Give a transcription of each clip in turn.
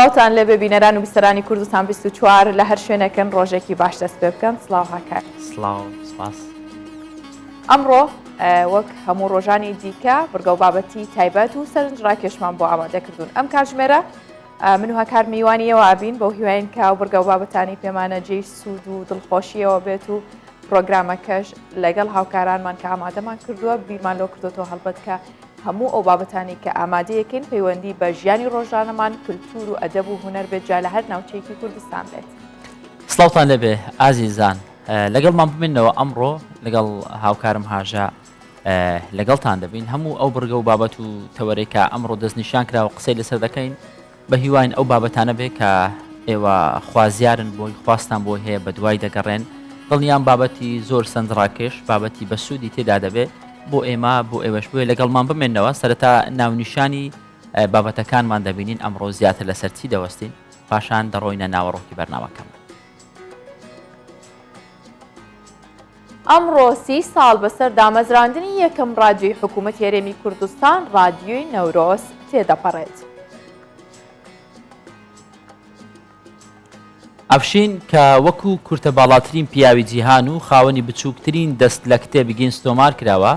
سڵاوتان لێ ببینەران و بیسەرانی کوردستان 24 لە هەر شوێنەکەن ڕۆژێکی باش دەست پێ بکەن. سڵاو هاکار. سڵاو سپاس. ئەمڕۆ وەک هەموو ڕۆژانی دیکە بڕگە و بابەتی تایبەت و سەرنجڕاکێشمان بۆ ئامادەکردوون. ئەم کاتژمێرە من و هاکار میوانیەوە ئابین بۆ هیواین کا و بڕگە و بابەتانی پێمانە جێی سوود و دڵخۆشیەوە بێت و پرۆگرامەکەش لەگەڵ هاوکارانمان کە ئامادەمان کردووە بیرمان لۆ کردوەوە هەڵبەت کە هەموو ئەو بابەتانی کە ئامادەیەکەین پەیوەندی بە ژیانی ڕۆژانەمان کلتور و ئەدەب و هونەر بێت جا لە هەر ناوچەیەکی کوردستان بێت. سڵاوتان لەبێ ئازیزان، لەگەڵمان ببینەوە ئەمڕۆ لەگەڵ هاوکارم هاژە لەگەڵتان دەبین هەموو ئەو بڕگە و بابەت و تەوەرێکە ئەمڕۆ دەستنیشان کراوە قسەی لەسەر دەکەین بە هیواین ئەو بابەتانە بێ کە ئێوە خوازیارن بۆی خواستان بۆ هەیە بە دوای دەگەڕێن دڵنیان بابەتی زۆر سەرنجڕاکێش بابەتی بە سوودی تێدا دەبێت بۆ ئێمە بۆ ئێوەش بووە لەگەڵمان بمێنەوە سەرەتا ناونیشانی بابەتەکانمان دەبینین ئەمڕۆ زیاتر لەسەر چی دەوەستین پاشان دەڕۆینە ناوەڕۆکی بەرنامەکەم. ئەمڕۆ 30 ساڵ بەسەر دامەزراندنی یەکەم ڕادیۆی حکوومەت هێرێمی کوردستان ڕادیۆی نەورۆز تێدەپەڕێت. ئەفشین کە وەکو کورتە باڵاترین پیاوی جیهان و خاوەنی بچووکترین دەست لە کتێبگین ستۆمار کراوە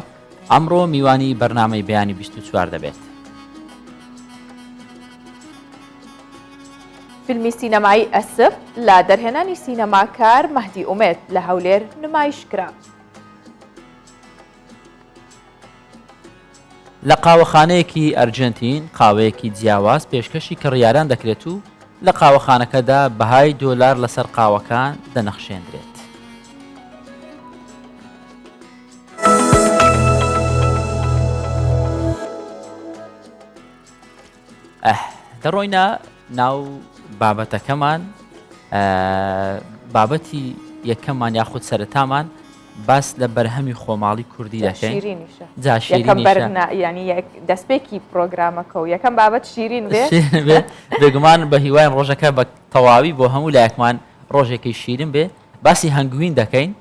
ئەمڕۆ میوانی بەرنامەی بەیانی 24 دەبێت. فیلمی سینەمایی ئەسپ لە دەرهێنانی سینەماکار مەهدی ئومێد لە هەولێر نمایش کرا. لە قاوەخانەیەکی ئەرجنتین قاوەیەکی جیاواز پێشکەشی کڕیاران دەکرێت و لە قاوەخانەکەدا بەهای دۆلار لەسەر قاوەکان دەنەخشێنرێت. دەڕۆینە ناو بابەتەکەمان بابەتی یەکەممان یاخود سەرەتامان باس لە بەرهەمی خۆماڵی کوردی دەکەین. ینی دەستپێکی پرۆگرامەکە و یەکەم بابەت شیرین بێ بێگومان بە هیواین ڕۆژەکە بە تەواوی بۆ هەموو لایەکمان ڕۆژێکی شیرین بێ باسی هەنگوین دەکەین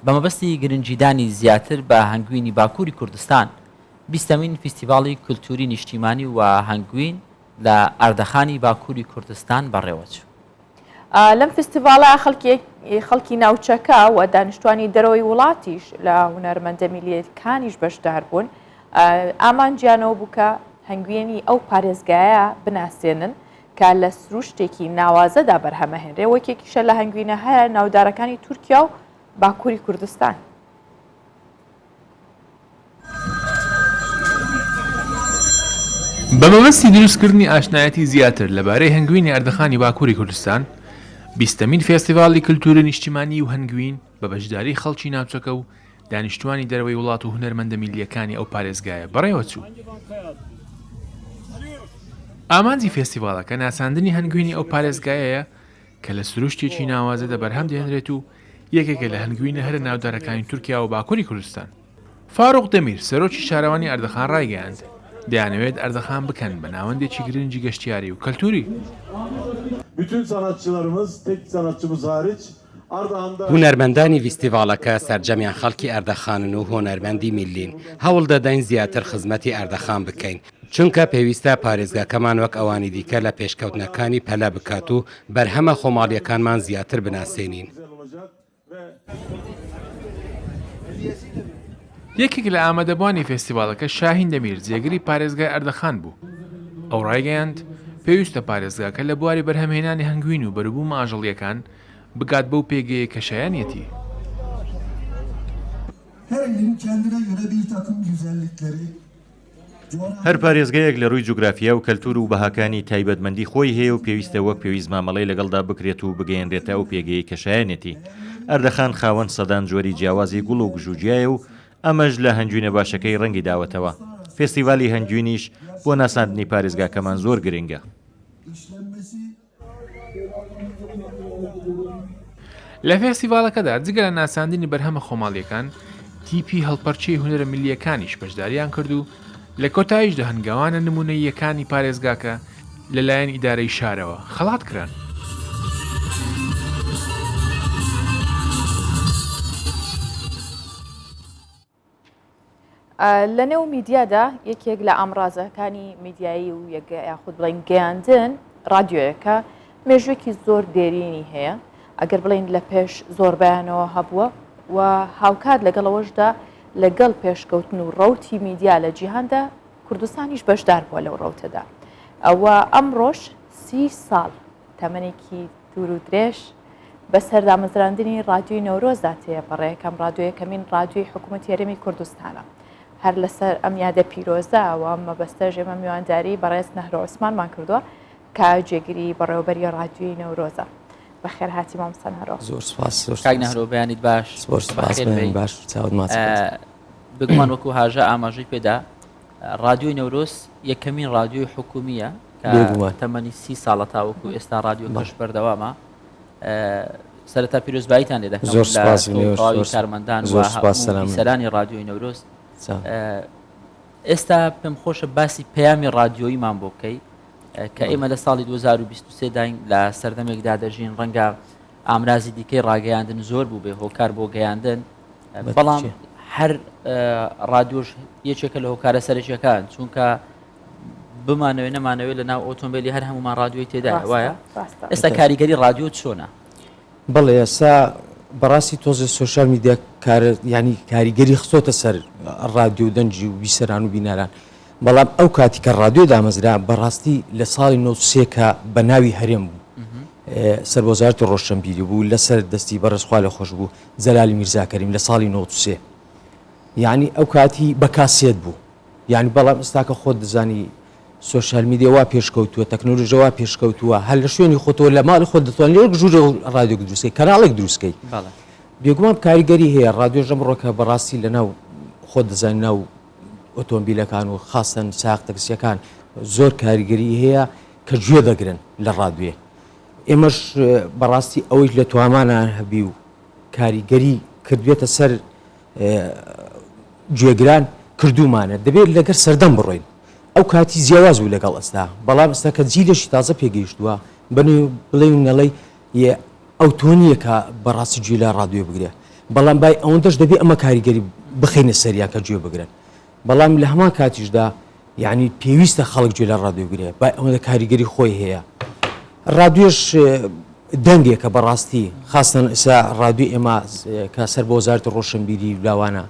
بە مەبەستی گرنجیدانی زیاتر بە هەنگوینی باکووری کوردستان 20مین فیستیڤاڵی کولتوری نیشتیمانی و هەنگوین لە ئاردەخانی باکووری کوردستان بەڕێوەچوو. لەم فستیڤاڵە خەڵکی ناوچەکە و دانیشتوانی دەرەوەی وڵاتیش لە هونەرمەندە میلیەکانیش بەشدار بوون ئامانجیانەوە بووکە هەنگوێنی ئەو پارێزگایە بناسێنن کە لە سروشتێکی ناوازەدا بەرهەمەهێنرێ وەکێکیشە لە هەنگوینە هەیە ناودارەکانی تورکیا و باکووری کوردستان. بە مەبەستی دروستکردنی ئاشنایەتی زیاتر لەبارەی هەنگوینی ئەردەخانی باکووری کوردستان 20مین فێستیڤاڵی کلتوری نیشتیمانی و هەنگوین بە بەشداری خەڵکی ناوچەکە و دانیشتوانی دەرەوەی وڵات و هونەرمەندە میلیەکانی ئەو پارێزگایە بەڕێوەچوو. ئامانجی فێستیڤاڵەکە ناساندنی هەنگوینی ئەو پارێزگایەیە کە لە سروشتێکی ناوازەدا بەرهەم دێنرێت و یەکێکە لە هەنگوینە هەرە ناودارەکانی تورکیا و باکووری کوردستان. فاروق دەمیر سەرۆکی شارەوانی ئەردەخان ڕایگەیاند دەیانەوێت ئەردەخان بکەن بە ناوەندێکی گرنگی گەشتیاری و کەلتوری. هونەرمەندانی فیستیڤاڵەکە سەرجەمیان خەڵکی ئەردەخانن و هۆنەرمەندی میلین هەوڵ دەدەین زیاتر خزمەتی ئەردەخان بکەین چونکە پێویستە پارێزگاکەمان وەک ئەوانی دیکە لە پێشکەوتنەکانی پەلە بکات و بەرهەمە خۆماڵیەکانمان زیاتر بناسێنین. یەکێک لە ئامادەبوانی فێستیڤاڵەکە شاهین دەمیر جێگری پارێزگای ئەردەخان بوو. ئەو ڕایگەیاند پێویستە پارێزگاکە لە بواری بەرهەمهێنانی هەنگوین و بەروبوو ماژەڵیەکان بگات بەو پێگەیە کە شایانیەتی. هەر پارێزگایەک لە ڕووی جوگرافیا و کەلتور و بەهاکانی تایبەتمەندی خۆی هەیە و پێویستە وەک پێویست مامەڵەی لەگەڵدا بکرێت و بگەیەنرێتە ئەو پێگەی کە شایانێتی. ئەردەخان خاوەن سەدان جۆری جیاوازی گوڵ و گژوجیایە و ئەمەش لە هەنگوینە باشەکەی ڕەنگی داوەتەوە. فێستیڤالی هەنگوینیش بۆ ناساندنی پارێزگاکەمان زۆر گرنگە. لە فێستیڤاڵەکەدا جگە لە ناساندنی بەرهەمە خۆماڵیەکان تیپی هەڵپەرچەی هونەرە میلیەکانیش بەشداریان کرد و لە کۆتاییشدا هەنگاوانە نمونەیەکانی پارێزگاکە لەلایەن ئیدارەی شارەوە خەڵات کران. لە نێو میدیادا یەکێک لە ئامڕازەکانی میدیایی و یاخود بڵێن گەیاندن رادیۆیەکە مێژوێکی زۆر دێرینی هەیە ئەگەر بڵین لە پێش زۆر بەیانەوە هەبووە و هاوکات لەگەڵەوەشدا لەگەڵ پێشکەوتن و ڕوتی میدیا لە جیهاندا کوردستانیش بەشدار بووە لەو ڕوتەدا ئەوە ئەمڕۆژ 30 ساڵ تەمەنێکی دوور و درێژ بە سەردامەزراندنی رادیۆی نەورۆزدا تەیە بەڕێیەکەم رادیۆیەکەمین رادیۆی حکوومەتی هەرێمی کوردستانە هەر لەسەر ئەم یادە پیرۆزە ئەوە مەبەستە ژێمە میوانداری بەڕێز نەهرۆ عوسمانمان کردووە کە جێگیری بەڕێوەبەری رادیۆی نەورۆزە بەخێر هاتی مامۆستا نەهرۆ زۆر سپاس کاک نەهرۆ بەیانیت باش باش چاوت ماچ بگومان وەکو هاژە ئاماژەی پێدا رادیۆی نەورۆز یەکەمین رادیۆی حکومیە تەمەنی 30 ساڵە تاوەکو ئێستا رادیۆ کەش بەردەوامە سەرەتا پیرۆزباییتان لێ دەکەم زۆر سپاس کارمەندان و سەرانی رادیۆی نەورۆز ئێستا پێم خۆشە باسی پەیامی رادیۆییمان بۆ بکەی کە ئێمە لە ساڵی 2023 داین لە سەردەمێکدا دەژین ڕەنگە ئامرازی دیکەی ڕاگەیاندن زۆر بوو بێ هۆکار بۆ گەیاندن بەڵام هەر رادیۆش یەکێکە لە هۆکارە سەرەکیەکان چونکە بمانەوێ نەمانەوێت لە ناو ئۆتۆمبیلی هەر هەمومان رادیۆی تێدا وایە ئێستا کاریگەری رادیۆ چۆنە؟ بەڵێ ئێستا بەڕاستی تۆزە سوۆشال میدیا ینی کاریگەری خستۆتە سەر رادیۆ دەنجی و بیسەران و بیناران بەڵام ئەو کاتی کە رادیۆ دامەزرا بەڕاستی لە ساڵی 93 کە بە ناوی هەرێم بوو سەربۆزارەتی ڕۆشنبیری بوو لەسەر دەستی بەڕێزخوا لە خۆش بوو جەلالی میرزاکەریم لە ساڵی 93 یعنی ئەو کاتی بە کاسێت بوو یعنی بەڵام ئێستاکە خۆت دەزانی سوۆشال میدیا وا پێشکەوتووە تەکنۆلۆژیەوە پێشکەوتووە هەر لە شوێنی خۆتەوە لە ماڵی خۆت دەتوانێت لێک ژوورە رادیۆ دروستکەی کەناڵێک دروستکەی بێگومان کاریگەری هەیە رادیۆ ژەمڕۆکە بەڕاستی لە ناو خۆت دەزانین ناو ئۆتۆمبیلەکان و خاستن ساق تەکسیەکان زۆر کاریگەری هەیە کە گوێ دەگرن لە رادیۆ ئێمەش بەڕاستی ئەوەی لە توامانان هەبی و کاریگەری کردوێتە سەر گوێگران کردومانە دەبێت لەگەر سەردەم بڕۆین ئەو کاتی جیاواز بوو لەگەڵ ئەستا بەڵام ئێستا کە جیلێکی تازە پێگەیشتووە بنێ بڵێ نەڵێ ئەو تۆنیە کە بەڕاستی گوێ لە رادیۆ بگرێ بەڵام بای ئەوەندەش دەبێت ئەمە کاریگەری بخینە سەریان کە گوێ بگرن بەڵام لە هەمان کاتیشدا یعنی پێویستە خەڵک گوێ لە رادیۆ بگرێ با ئەوەندە کاریگەری خۆی هەیە رادیۆش دەنگێکە بەڕاستی خاستن ئێستا رادیۆ ئێمە کە سەر بۆ وەزارەتی ڕۆشنبیری لاوانە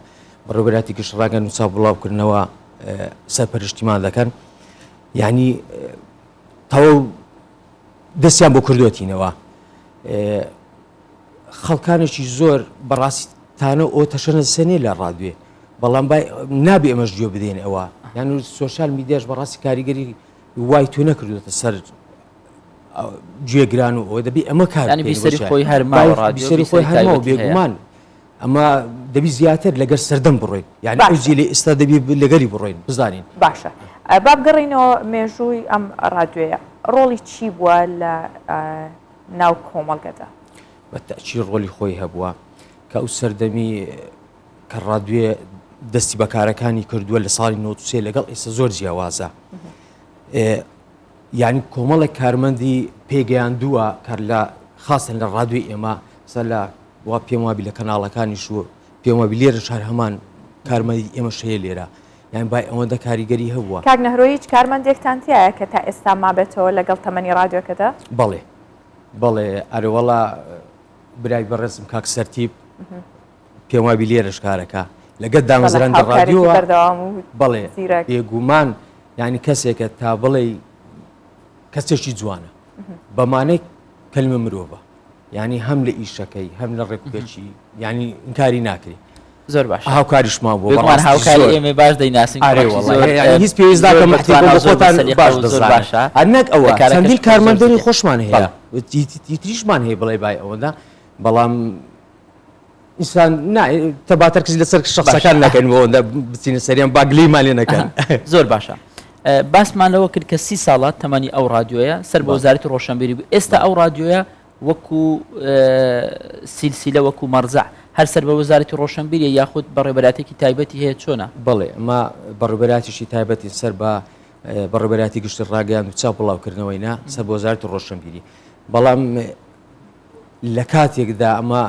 بەڕێوەبەراتی گشتڕاگەن و چاو بڵاوکردنەوە سەرپەرشتیمان دەکەن یعنی تەواو دەستیان بۆ کردوەتینەوە خەڵکانێکی زۆر بەڕاستیتانە ئەو تەشەنە سەنێ لە رادیۆ بەڵام نابێ ئەمەش گوێ بدەین ئەوە یعنی سوۆشال میدیاش بەڕاستی کاریگەری وای تو نەکردوێتە سەر گوێگران و ئەوە دەبێت ئەمە کار بیسەری خۆی هەرماوە بێگومان ئەمە دەبی زیاتر لەگەر سەردەم بڕۆین یعنی ئەوجی لێ ئێستا دەبی لەگەری بڕۆین بزانین باشە با بگەڕینەوە مێژووی ئەم رادیۆیە ڕۆڵی چی بووە لە ناو کۆمەڵگەدا بەتەچی ڕۆلی خۆی هەبووە کە ئەو سەردەمی کە رادیۆ دەستی بەکارەکانی کردووە لە ساڵی 93 لەگەڵ ئێستا زۆر جیاوازە یعنی کۆمەڵێک کارمەندی پێگەیاندووە کە لە خاستن لە رادیۆی ئێمە سەر لە وا پێم وابی لە کەناڵەکانیش و پێم وابی لێرە شار هەمان کارمەندی ئێمە شەیە لێرە یان با ئەوەندە کاریگەری هەبووە کاک نەهرۆ هیچ کارمەندێکتان تایە کە تا ئێستا مابێتەوە لەگەڵ تەمەنی رادیۆکەدا بەڵێ ئەرێوەڵا برای بەڕێزم کاک سەرتیب پێم وابی لێرەش کارەکە لەگەڵ دامەزراندە رادیۆوە بەڵێ بێگومان یعنی کەسێکە تا بڵێ کەسێکی جوانە بەمانەی کەلمە مرۆڤە یعنی هەم لە ئیشەکەی هەم لە ڕێکوپێکی یعنی ئینکاری ناکری زۆر باش هاوکاریشمان بۆ هاوکاری ئێمە باش دەیناسین هیچ پێویست ناکەم خۆتان باش باشە هەرنەک ئەوە چەندین کارمەندانی خۆشمان هەیە تریشمان هەیە بڵێ بای ئەوەدا بەڵام ئینسان تەباتەر کەسی لەسەر شخصەکان نەکەن بۆ بچینە سەریان باگلیمان لێ نەکەن زۆر باشە باسمانەوە کرد کە 30 ساڵات تەمەنی ئەو رادیۆیە سەر بە وەزارەتی ڕۆشنبیری بوو ئێستا ئەو رادیۆیە وەکو سیلسیلە وەکو مەرجع هەر سەر بە وەزارەتی ڕۆشنبیریە یاخود بەڕێوەبەراتێکی تایبەتی هەیە چۆنە بەڵێ ئەمە بەڕێوەبەراتیشی تایبەتی سەر بە بەڕێوەبەراتی گشتی ڕاگەیان و چاو بڵاوکردنەوەی نا سەر بە وەزارەتی ڕۆشنبیری بەڵام لە کاتێکدا ئەمە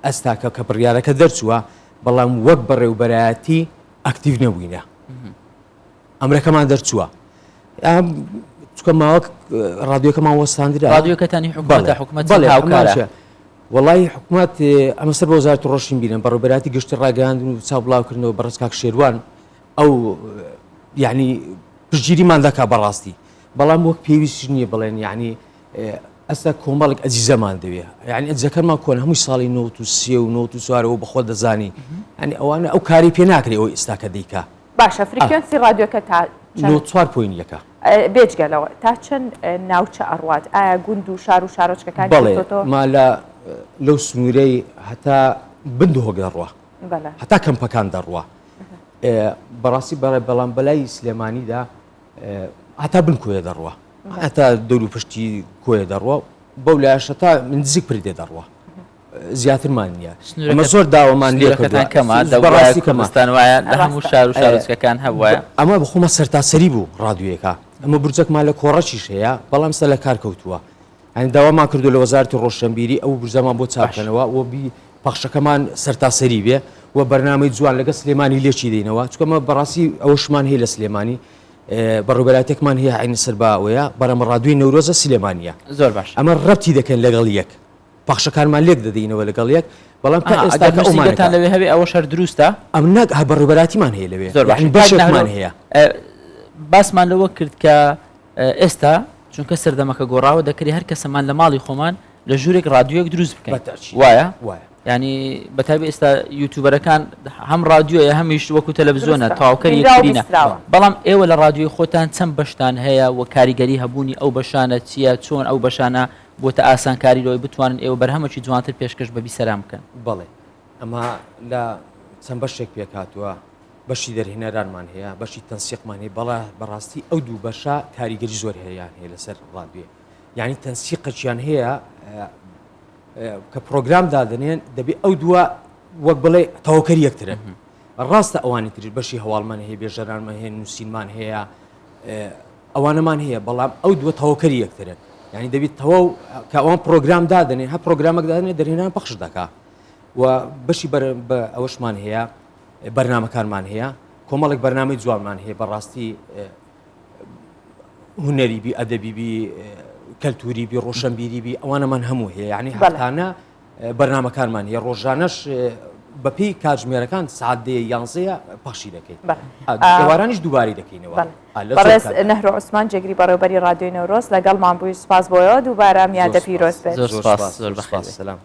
ئەستاکە کە بڕیارەکە دەرچووە بەڵام وەک بەڕێوەبەراتی ئەکتیڤ نەبووینە ئەمرەکەمان دەرچووە چکە ماوەک ڕادیۆکەمان وەستاندرا رادیۆکەتانی حکوومەت هاوکارە وڵی حکوومەت ئەمە سەر بە وەزارەتی ڕۆشن بینن بەڕێوەبەراتی گەشتی ڕاگەاندن و چاوبڵاوکردنەوە بەڕێز کاک شێروان ئەو یعنی پشتگیریمان دەکا بەڕاستی بەڵام وەک پێویست نییە بڵێن یعنی ئەستا کۆمەڵێک ئەجیزەمان دەوێت یعنی ئەجەکەمان کۆن هەمووی ساڵی 93 و 94ەوە بەخۆ دەزانی ئەنی ئەوانە ئەو کاری پێ ناکرێت ئەوی ئێستاکە دیکە باشە فریکۆنسی رادیۆکە تا 4.1 بێجگەلەوە تا چەند ناوچە ئەڕوات ئایا گوند و شار و شارۆچکەکان بەڵێ ما لەو سنوورەی هەتا بند و هۆگ دەڕوە هەتا کەمپەکان دەڕوە بەڕاستی بەڵام بەلای سلێمانیدا هەتا بن کۆیە دەڕوە هەتا دەور و پشتی کۆیە دەڕوە بەو لایەشە تا من نزیک پردێ دەڕوە زیاترمان نییە ئەمە زۆر داوامان لێکەکان کەمە بەڕاستی کەمەستان وایە لە هەموو شار و شارۆچکەکان هەبووە ئەمە بخۆمە سەرتاسەری بوو ڕادیۆیەکە ئەمە برجەکمان لە کۆڕەشیش هەیە بەڵام سە لە کار کەوتووە ئەنی داوامان کردو لە وەزارەتی ڕۆشنبیری ئەو برجەمان بۆ چاپکەنەوە و پەخشەکەمان سەرتاسەری بێ و بەرنامەی جوان لەگە سلێمانی لێکی دێنەوە چکەمە بەڕاستی ئەوشمان هەیە لە سلێمانی بەڕێوەبەراتێکمان هەیە عینی سەر باوەیە بەرەمە ڕادیۆی نەورۆزە سلێمانیە زۆر باش ئەمە ڕەتی دەکەن لەگەڵ یەک پەخشەکانمان لێک دەدەینەوە لەگەڵ یەک بەڵام تا ئێستاکەتان لەوێ هەبێ ئەوە شەر دروستە ئەم ناک بەڕێوەبەراتیمان هەیە لەوێ زۆر باشمان هەیە باسمان لەوە کرد کە ئێستا چونکە سەردەمەکە گۆڕاوە دەکری هەر کەسەمان لە ماڵی خۆمان لە ژوورێک رادیۆیەک دروست بکەین وایە ینی بەتابی ئێستا یوتیوبەرەکان هەم رادیۆیە هەمیش وەکو تەلەڤیزۆنە تاواوکەری یەکترینە بەڵام ئێوە لە رادیۆی خۆتان چەند بەشتان هەیە و کاریگەری هەبوونی ئەو بەشانە چییە چۆن ئەو بەشانە بۆتە ئاسانکاریەوەی بتوانن ئێوە بەرهەمەکی جوانتر پێشکەش بەبی سەرام بکەن بەڵێ ئەمە لە چەند بەشێک پێکاتوە بەشی دەرهێنەرانمان هەیە بەشی تەنسیقمان هەیە بەڵا بەڕاستی ئەو دوو بەشە کاریگەری زۆر هەیەیان هەیە لەسەر ڕادیۆ یعنی تەنسیقەچیان هەیە کە پرۆگرام دادنێن دەبێ ئەو دووە وەک بڵێ تەواوکەری یەکترن ڕاستە ئەوانی تر بەشی هەواڵمان هەیە بێژەرانمان هەیە نووسینمان هەیە ئەوانەمان هەیە بەڵام ئەو دووە تەواوکەری یەکترن یعنی دەبێت تەواو کە ئەوان پرۆگرام دادنێن هە پرۆگرامێک دادنێ دەرهێنان پەخش دەکا و بەشی بە ئەوەشمان هەیە بەرنامەکانمان هەیە کۆمەڵێک بەرنامەی جوانمان هەیە بەڕاستی هونەری بی ئەدەبی بی کەلتوری بی ڕۆشنبیری بی ئەوانەمان هەموو هەیە یعنی هەفتانە بەرنامەکانمان هەیە ڕۆژانەش بەپی کاتژمێرەکان سعات 11 پەخشی دەکەیت ئێوارانیش دووباری دەکەینەوە بەڕێز نەهرۆ عوسمان جێگری بەڕێوەبەری رادیۆی نەورۆز لەگەڵمان بووی سپاس بۆیەوە دووبارە میادە پیرۆز بێت زۆر سپاس زۆر بەخێر سەلام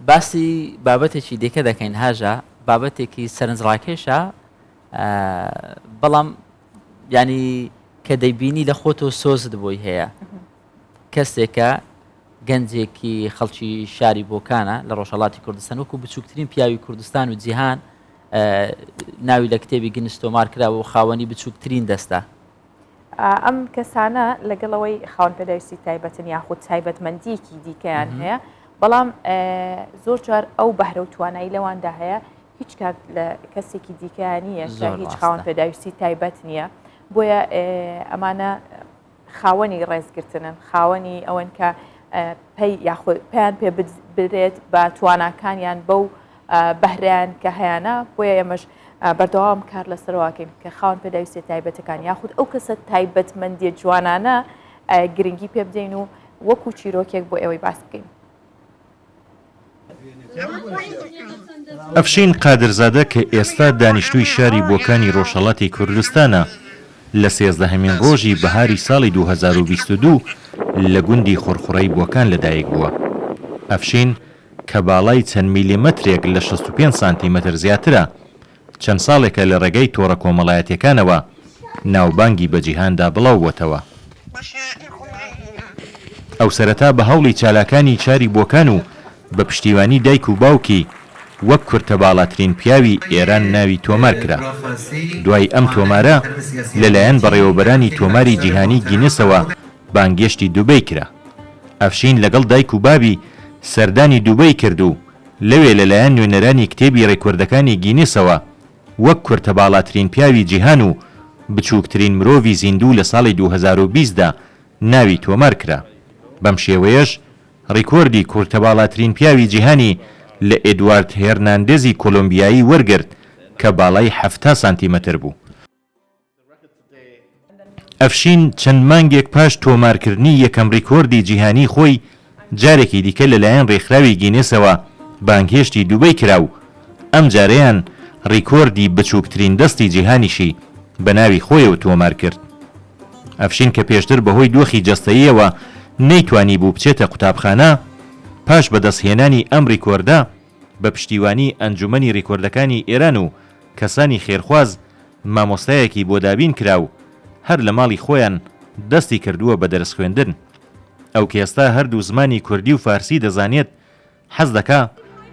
باسی بابەتێکی دیکە دەکەین هاژە بابەتێکی سەرنجڕاکێشە بەڵام ینی کە دەیبینی لە خۆتۆ سۆزت بۆی هەیە کەسێکە گەنجێکی خەڵکی شاری بۆکانە لە ڕۆژهەڵاتی کوردستان وەکو بچووکترین پیاوی کوردستان و جیهان ناوی لە کتێبی گنستۆمار کراوە و خاوەنی بچووکترین دەستە ئەم کەسانە لەگەڵەوەی خاوەن پێداویستی تایبەتن یاخود تایبەتمەندیەکی دیکەیان هەیە بەڵام زۆر جار ئەو بەهرە و توانایی لەواندا هەیە هیچ کات لە کەسێکی دیکەیانیە کە هیچ خاوەن پێداویستی تایبەت نییە بۆیە ئەمانە خاوەنی ڕێزگرتنن خاوەنی ئەوەن کە پێیان پێ بدرێت بە تواناکانیان بەو بەهرەیان کە هەیەە بۆیە ئێمەش بەردەوام کار لەسەرواکەین کە خاوەن پێداویستی تایبەتەکان یاخود ئەو کەسە تایبەتمەندیە جوانانە گرنگی پێ بدەین و وەکو چیرۆکێک بۆ ئێوەی باس بکەین. ئەفشین قادرزادە کە ئێستا دانیشتووی شاری بۆکانی ڕۆژهەڵاتی کوردستانە لە 13هەمین ڕۆژی بەهاری ساڵی 2022 لە گوندی خۆرخوڕەی بۆکان لەدایک بووە. ئەفشین کە باڵای چەند میلیمەترێک لە 65 سانتیمەتر زیاترە چەند ساڵێکە لە ڕێگەی تۆڕە کۆمەڵایەتیەکانەوە ناوبانگی بە جیهاندا بڵاو بووەتەوە. ئەو سەرەتا بە هەوڵی چالاکانی چاری بۆکان و بە پشتیوانی دایک و باوکی وەک کورتە باڵاترین پیاوی ئێران ناوی تۆمار کرا. دوای ئەم تۆمارە لەلایەن بەڕێوەبەرانی تۆماری جیهانی گینسەوە بانگێشتی دووبەی کرا. ئەفشین لەگەڵ دایک و بابی سەردانی دووبەی کرد و لەوێ لەلایەن نوێنەرانی کتێبی ڕێکوردەکانی گینسەوە وەک کورتە باڵاترین پیاوی جیهان و بچووکترین مرۆڤی زیندوو لە ساڵی 2020دا ناوی تۆمار کرا. بەم شێوەیەش ڕیکۆردی کورتە باڵاترین پیاوی جیهانی لە ئێدوارد هێرناندێزی کۆلۆمبیایی وەرگرت کە باڵای 7 سانتیمەتر بوو. ئەفشین چەند مانگێک پاش تۆمارکردنی یەکەم ڕیکۆردی جیهانی خۆی جارێکی دیکە لەلایەن ڕێکخراوی گینێسەوە بانگهێشتی دووبەی کرا و ئەم جارەیان ڕیکۆردی بچووکترین دەستی جیهانیشی بە ناوی خۆیەوە تۆمار کرد. ئەفشین کە پێشتر بەهۆی دۆخی جەستەییەوە نەیتوانی بوو بچێتە قوتابخانە، پاش بەدەستهێنانی ئەم ڕیکۆردە بە پشتیوانی ئەنجومەنی ڕیکۆردەکانی ئێران و کەسانی خێرخواز مامۆستایەکی بۆ دابین کرا و هەر لە ماڵی خۆیان دەستی کردووە بە دەرس خوێندن. ئەو کێستا هەردوو زمانی کوردی و فارسی دەزانێت، حەز دەکا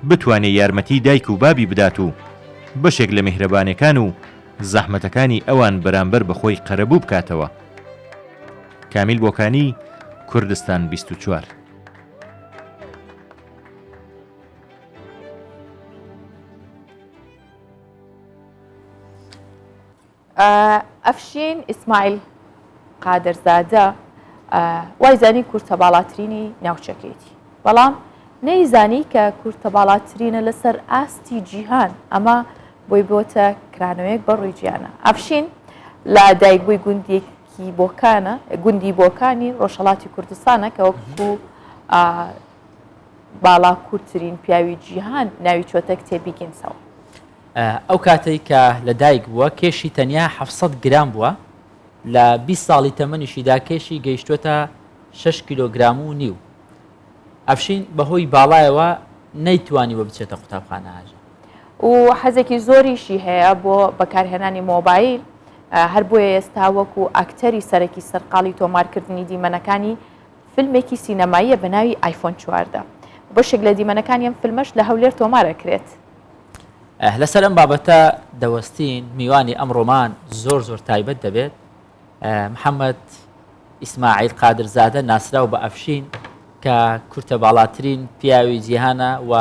بتوانێت یارمەتی دایک و بابی بدات و بەشێک لە میهرەبانەکان و زەحمەتەکانی ئەوان بەرامبەر بەخۆی قەرەبوو بکاتەوە. کامیل بۆکانی، کوردستان 24. ئەفشین ئیسماعیل قادرزادە وایزانی کورتە باڵاترینی ناوچەکەیەتی، بەڵام نەیزانی کە کورتە باڵاترینە لەسەر ئاستی جیهان، ئەمە بۆی بۆتە کرانەوەیەک بە ڕووی گیانە. ئەفشین لە دایکبووی گوندی بۆکانی ڕۆژهەڵاتی کوردستانە کە وەکو باڵا کورتترین پیاوی جیهان ناوی چۆتە کتێبی گینسەوە. ئەو کاتێک کە لە دایک بووە کێشی تەنیا 700 گرام بووە، لە 20 ساڵی تەمەنیشیدا کێشی گەیشتوتە 6 کیلۆگرام و نیو. ئەفشین بەهۆی باڵایەوە نەیتوانی بە بچێتە قوتابخانە هاژە و حەزێکی زۆریشی هەیە بۆ بەکارهێنانی مۆبایل، هەر بۆیە ئێستا وەکو ئاکتەری سەرەکی سەرقاڵی تۆمارکردنی دیمەنەکانی فیلمێکی سینەماییە بە ناوی ئایفۆن 14. بەشێک لە دیمەنەکانی ئەم فیلمەش لە هەولێر تۆمارەکرێت. لەسەر ئەم بابەتە دەوەستین میوانی ئەمڕۆمان زۆر تایبەت دەبێت. محەممەد ئیسماعیل قادرزادە ناسرااو بە ئەفشین کە کورتە باڵاترین پیاوی جیهانە و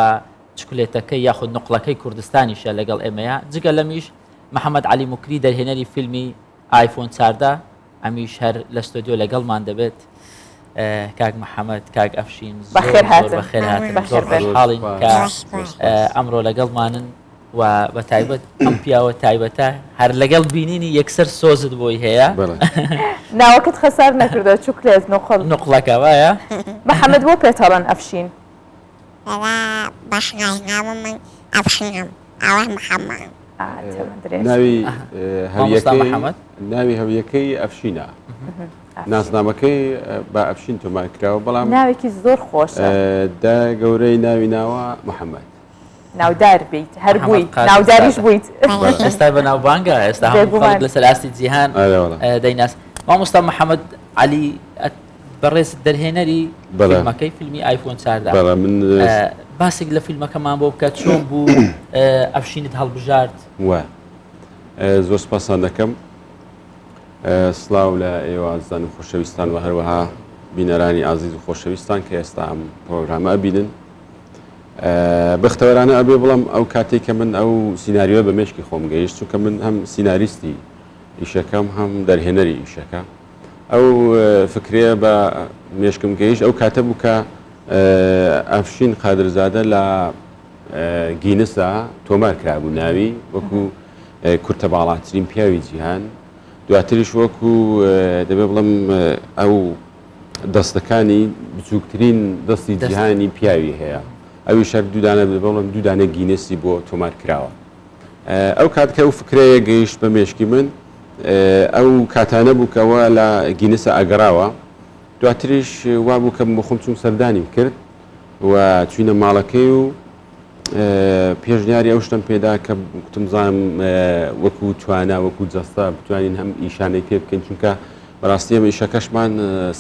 چکلێتەکەی یاخود نقڵەکەی کوردستانیشە لەگەڵ ئێمەیە. جگە لەمیش محەممەد علی موکری دەرهێنەری فیلمی ئایفۆن 14 ئەمیش هەر لە ستۆدیۆ لەگەڵمان دەبێت. کاک محەممەد، کاک ئەفشین بەخێر حاڵین کە ئەمڕۆ لەگەڵمانن و بە تایبەت ئەم پیاوە تایبەتە هەر لەگەڵ بینینی یەکسەر سۆزت بۆی هەیە. ناوەکەت خەسار نەکردە چوکلێت نقڵەکە وایە. محەممەد بۆ پێتەڵەن ئەفشین باشناوم من ئەفشینم ئەوە محەممەد ناوی هەویەکەی ئەفشینە، ناسنامەکەی بە ئەفشین تۆمار کراوە، بەڵام ناوێکی زۆر خۆشە. دا گەورەی ناوی ناوە محەممەد. ناودار بیت هەر بوویت ناوداریش بوویت. ئێستا بە ناوبانگە ئێستا هەموو لەسەر ئاستی جیهان دەیناس. مامۆستا محەممەد علی بەڕێز دەرهێنەری فیلمەکەی فیلمی ئایفۆن 14 من باسێک لە فیلمەکەمان بۆ بکات چۆن بوو ئەفشینت هەڵبژارد. وە زۆر سپاسان دەکەم، سڵاو لە ئێوازان و خۆشەویستان و هەروەها بینەرانی ئازیز و خۆشەویستان کە ئێستا ئەم پرۆگرامە ئەبینن. بەختەوەرانە ئەبێ بڵام ئەو کاتێک کە من ئەو سیناریۆ بە مێشکی خۆم گەیشت، چونکە من هەم سیناریستی ئیشەکەم هەم دەرهێنەری ئیشەکە، ئەو فکرێ بە مێشکم گەیشت ئەو کاتە بوو کە ئەفشین قادرزادە لە گینسا تۆمار کرابوو ناوی وەکو کورتە باڵاترین پیاوی جیهان. دواتریش وەکو دەبێ بڵم ئەو دەستەکانی بچووکترین دەستی جیهانی پیاوی هەیە، ئەوی شەر دوودانە بڵم دوودانە گینسی بۆ تۆمار کراوە. ئەو کاتکە ئەو فکرەیە گەیشت بە مێشکی من، ئەو کاتانە بووکەوە لە گینسە ئەگەڕاوە. دواتریش وا بوو کە بخۆم چوم سەردانیم کرد و چوینە ماڵەکەی و پێشنیاری ئەو شتم پێدا کە گوتمزانم وەکو توانە وەکو جەستا بتوانین هەم ئیشانەی پێ بکەین، چونکە بەڕاستی ئەمە ئیشەکەشمان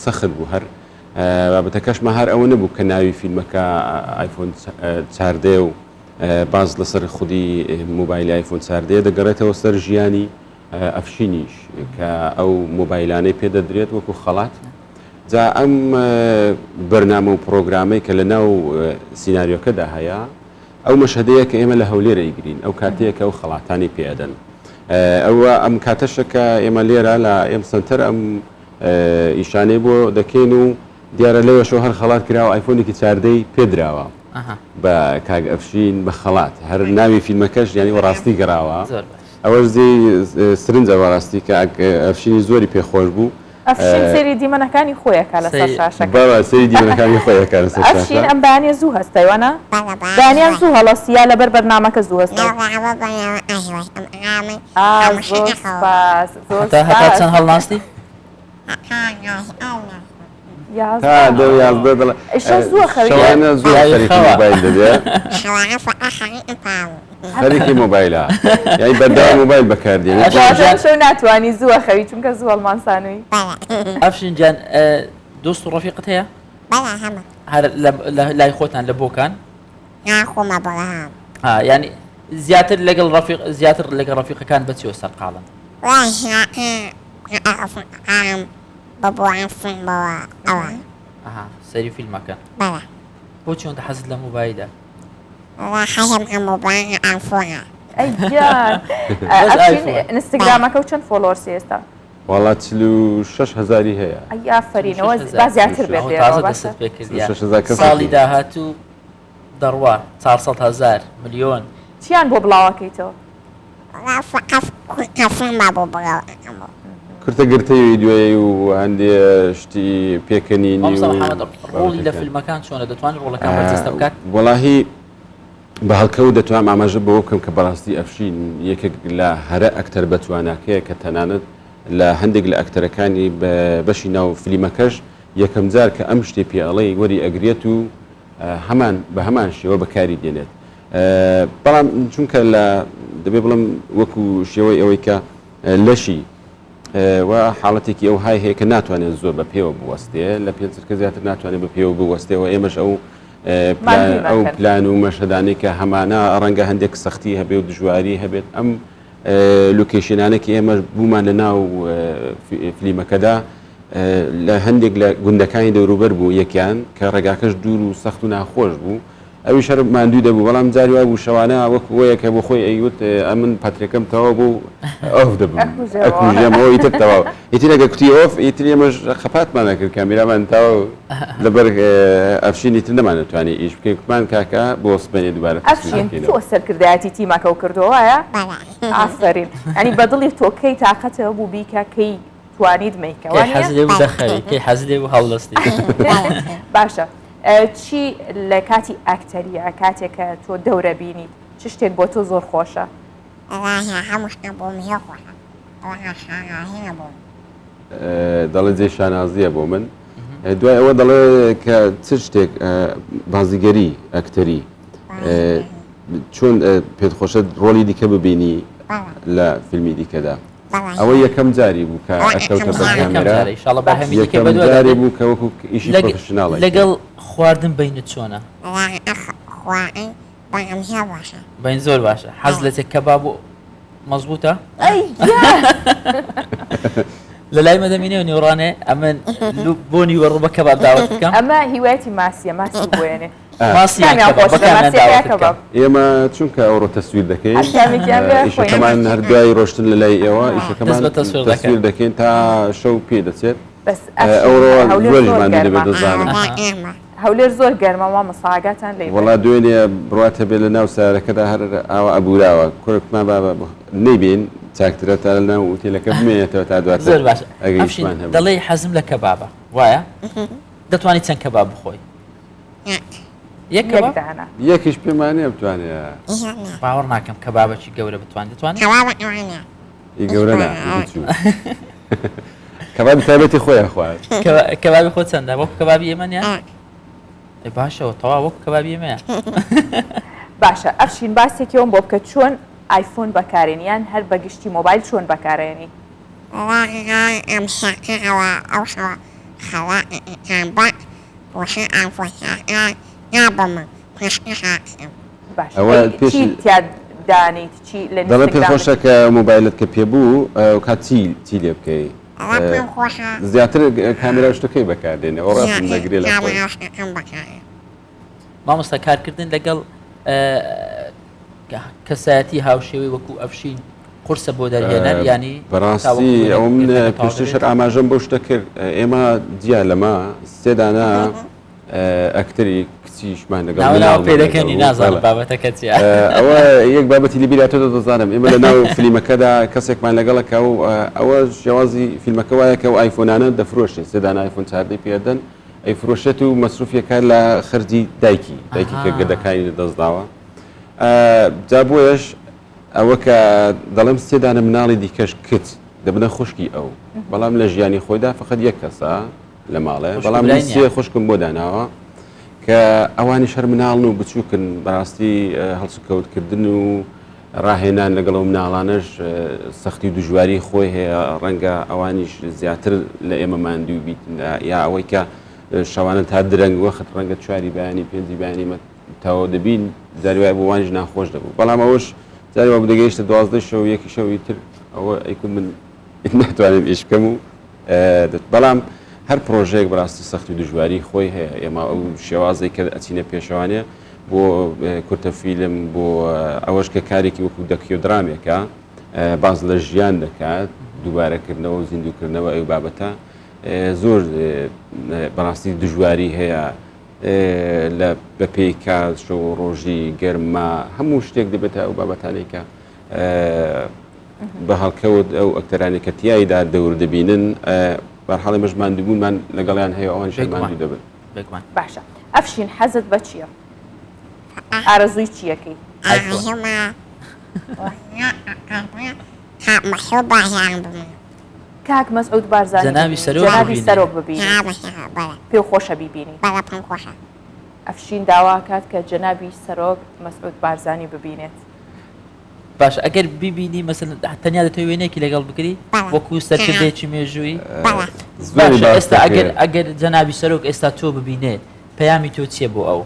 سەخت بوو. هەر بابەتەکەشمە هەر ئەوە نەبوو کە ناوی فیلمەکە ئایفۆن 14 و باز لەسەر خودی مۆبایلی ئایفۆن 14 دەگەڕێتەوە سەر ژیانی ئەفشینیش کە ئەو مۆبایلانەی پێدەدرێت وەکو خەڵات. جا ئەم بەرنامە و پرۆگرامەی کە لە ناو سیناریۆکەدا هەیە، ئەو مەشهدەیە کە ئێمە لە هەولێرە ئیگرین، ئەو کاتەیە کە ئەو خەڵاتانی پێدەن. ئەوە ئەم کاتەشەکە ئێمە لێرە لە ئێم سنتەر ئەم ئیشانەی بۆ دەکەین و دیارە لەوەشەوە هەر خەڵات کراوە ئایفۆنێکی 14 پێدراوە. بە کاگ ئەفشین بە خەڵات هەر ناوی فیلمەکەش ینی وەڕاستی گەڕاوە زۆر باش ئەوەش زی سرنجە وەڕاستی کە ئەفشینی زۆری پێخۆش بوو ئەفشین سێری دیمەنەکانی خۆیەکە لەسەر شاشەکە بەڵێ سەیری دیمەنەکانی خۆیەکە لەسەر ئەفشین ئەم بەیانیە زوو هەستەیوانە دانیان زوو هەڵەسییا لەبەر بەرنامەکە زوو هەستە زۆر سپاس زۆر هەتا چەند هەڵناستی تا دە یازدە دڵە ئیشە زووە خەوی شەوانە زۆر خەریکی مۆبایل دەبێت خەریکی مۆبایلە یعنی بەردەوام مۆبایل بەکاردێنێت شەو ناتوانی زووە خەوی چونکە زوو هەڵمانسانووی ئەفشین جان دۆست و ڕەفیقت هەیە هەر لای خۆتان لە بۆکان ینی زیاتر لەگەڵ ڕەفیقەکان بەچیەوە سەرقاڵن سەری فیلمەکە بۆ چۆن حەزت لە مۆبایلە ئەیگیان ئینستاگرامەکە و چەند فۆلۆرسی ئێستا وڵات 6,000 هەیە ئەی ئافرینەوە با زیاتر بێت تازە دەست پێ کردیان ساڵی داهاتوو دەڕوا 400,000 ملیۆن چیان بۆ بڵاوەکەیتەوە کورتە گرتەی دوێ و هەندێ شتی پێکەنینی ڕۆڵی لە فیلمەکان چۆنە دەتوانێت ڕۆڵەکان بەرجەستە بکات وەڵاهی بە هەڵکەوت دەتوانم ئاماژە بەوە بکەم کە بەڕاستی ئەفشین یەکێک لە هەرە ئەکتەر بەتواناکەیە کە تەنانەت لە هەندێک لە ئەکتەرەکانی بەشی ناو فیلمەکەش یەکەم جار کە ئەم شتێ پێڵەی وەری ئەگرێت و هەمان بە هەمان شێوە بەکاری دێنێت بەڵام چونکە لە دەبێ بڵم وەکو شێوەی ئەوەی کە لەشی و حاڵەتێکی ئەو های هەیە کە ناتوانێت زۆر بە پێوە بوەستێ لە پێنجکە زیاتر ناتوانێت بە پێوە بوەستێەوە ئێمەش ئەو پلان و مەشەدانی کە هەمانە ڕەنگە هەندێک سەختی هەبێ و دژواری هەبێت ئەم لوکیشنانێکی ئێمە بوومان لە ناو فیلمەکەدا لە هەندێک لە گوندەکانی دەوروبەر بوو یەکیان کە ڕێگاکەش دوور و سەخت و ناخۆش بوو ئەوی شەر ماندوو دەبوو بەڵام جاری وای بوو شەوانە وەک وەیەکە بۆ خۆی ئەیوت ئەمن پاترێکەکەم تەوا بوو ئەف دەبوو ئەکوژەمەوە ئیتر تەواو ئیتر ئەگە کوتی ئۆف ئیتر ئێمەش خەپاتمان نەکرد کامیرامان تاو لەبەر ئەفشینی تر نەمانەتوانێت ئیش بکەین کوتمان کاکە بۆ سبێنێ دووبارە ئەفشین تۆ سەرکردایەتی تیمەکە و کردەوە وایە ئافرین ئەنی بەدڵی تۆ کەی تااقەتەوە بوو بیکە کەی توانیت میکەوە کەی حەزی و هەوڵستی باشە چی لە کاتی ئەکتەریە کاتێکە تۆ دەورە بینیت چ شتێک بۆ تۆ زۆر خۆشە دەڵێ جێ شانازیە بۆ من دوای ئەوە دەڵێ کە چ شتێک بازیگەری ئەکتەری چۆن پێت خۆشە ڕۆلی دیکە ببینی لە فیلمی دیکەدا ئەوە یەکەم جاری بوو کە ئەکەوتە بە کامێرا یەکەم جاری بوو کە وەکو ئیشی پرۆفشناڵی لەگەڵ خواردن بینت چۆنە بین زۆر باشە حەز لە چێک کەباب و مەزبوطە لە لای مەدەمینێ و نێوڕانێ ئەمن بۆنی وەڕوو بە کەباب داوت بکەم ئەمە هیوایەتی ماسیە ماسی بۆێنێ ئێمە چونکە ئەوڕۆ تەسویر دەکەین ئیشەکەمان هەردوای ڕۆشتن لە لای ئێوە ئیشەکەمان تەسویر دەکەین تا شەو پێ دەچێت ئەوڕۆ زۆریمان دەبێت دەزانم هەولێر زۆر گەرمەوە مەساگاتان لێ وڵا دوێنێ بڕاتە بێت لە ناو سارەکەدا هەر ئاوە ئەبووراوە کوڕکمان نەیبین چاکترە تا لە ناو ئوتێلەکە بمێنێتەوە تا دواتر زۆر باش دەڵێ حەزم لە کەبابە وایە دەتوانیت چەند کەباب بخۆی یەکیش پێمانێ بتوانێت باوەڕ ناکەم کەبابەکی گەورە بتوانێت گەورە کەبابی تایبەتی خۆیان خوارد کەبابی خۆ چەندە وەکو کەبابی ئێمەنیە باشەوە تەوا وەکو کەبابی ئێمەیە باشە ئەفشین باسێکیەوەم بۆ بکە چۆن ئایفۆن بەکارێنیان هەر بەگشتی مۆبایل چۆن بەکارێنی دانیت چی دەڵێ پێ خۆشە کە مۆبایلت کە پێبوو کات چی لێ بکەی زیاتر کامێرا شتەکەی بەکاردێنێ ئەو ڕاستم دەگرێت لە مامۆستا کارکردن لەگەڵ کەسایەتی هاوشێوەی وەکو ئەفشین قورسە بۆ دەرهێنەر ینی بەڕاستی ئەو من پێشتر ئاماژەم بۆ شتە کرد ئێمە جیا لەما سێدانە ئەکتەری کچیشمان لەگەڵ ناو پێدەکەنی نازانم بابەتەکە چیە ئەوە یەک بابەتی لیبیراتۆ دەزانم ئێمە لە ناو فیلمەکەدا کەسێکمان لەگەڵەکە و ئەوە شێوازی فیلمەکە وایە کە و ئایفۆنانە دەفرۆشێت سێدان ئایفۆن چاردەی پێدەن ئەی فرۆشێت و مەسروفیەکە لە خەرجی دایکی کە گەدەکانی دەستداوە جا بۆیش ئەوە کە دەڵێم سێدانە مناڵی دیکەش کچ دەبنە خوشکی ئەو بەڵام لە ژیانی خۆیدا فقط یەک کەسە لە ماڵێ بەڵام سێ خوشکم بۆ داناوە کە ئەوانی شەر مناڵن و بچووکن بەڕاستی هەڵسوکەوتکردن و ڕاهێنان لەگەڵ ئەو مناڵانەش سەختی و دژواری خۆی هەیە ڕەنگە ئەوانیش زیاتر لە ئێمە ماندوو بیتن یا ئەوەی کە شەوانە تا درەنگ وەخت ڕەنگە چواری بەیانی پێنجی بەیانی تاوە دەبین زاروای بۆ وانیش ناخۆش دەبوو بەڵام ئەوش زاریوا بودەگەیشتە 12 شەو یەکی شەوی تر ئەوە ئەیکون من ناتوانم ئیش بکەم و بەڵام هەر پرۆژەیەک بەڕاستی سەختی و دژواری خۆی هەیە ئێمە ئەو شێوازەی کە ئەچینە پێشەوانێ بۆ کورتە فیلم بۆ ئەوەش کە کارێکی وەکو دەکیۆ درامێکە باز لە ژیان دەکات دووبارەکردنەوە و زیندووکردنەوە ئەو بابەتە زۆر بەڕاستی دژواری هەیە لە بەپێی کات شەو ڕۆژی گەرمما هەموو شتێک دەبێتە ئەو بابەتانەی کە بە هەڵکەوت ئەو ئەکتەرانی کە تیایدا دەور دەبینن بەرحاڵی مەش ماندووبوونمان لەگەڵیان هەیە ئەوان شەماندوو دەبن باشە ئەفشین حەزت بە چییە؟ ئارەزووی چیەکەی؟ کاک مەسعود بارزانی جەنابی سەرۆک ببینی پێ خۆشە بیبینی ئەفشین داوا کات کە جەنابی سەرۆک مەسعود بارزانی ببینێت باش ئەگەر بیبینی مەسەڵەن تەنیا دەتەوێت وێنێکی لەگەڵ بکری وەکو سەرکردێکی مێژووی باشە ئێستا ئەگەر جەنابی سەرۆک ئێستا تۆ ببینێت پەیامی تۆ چییە بۆ ئەو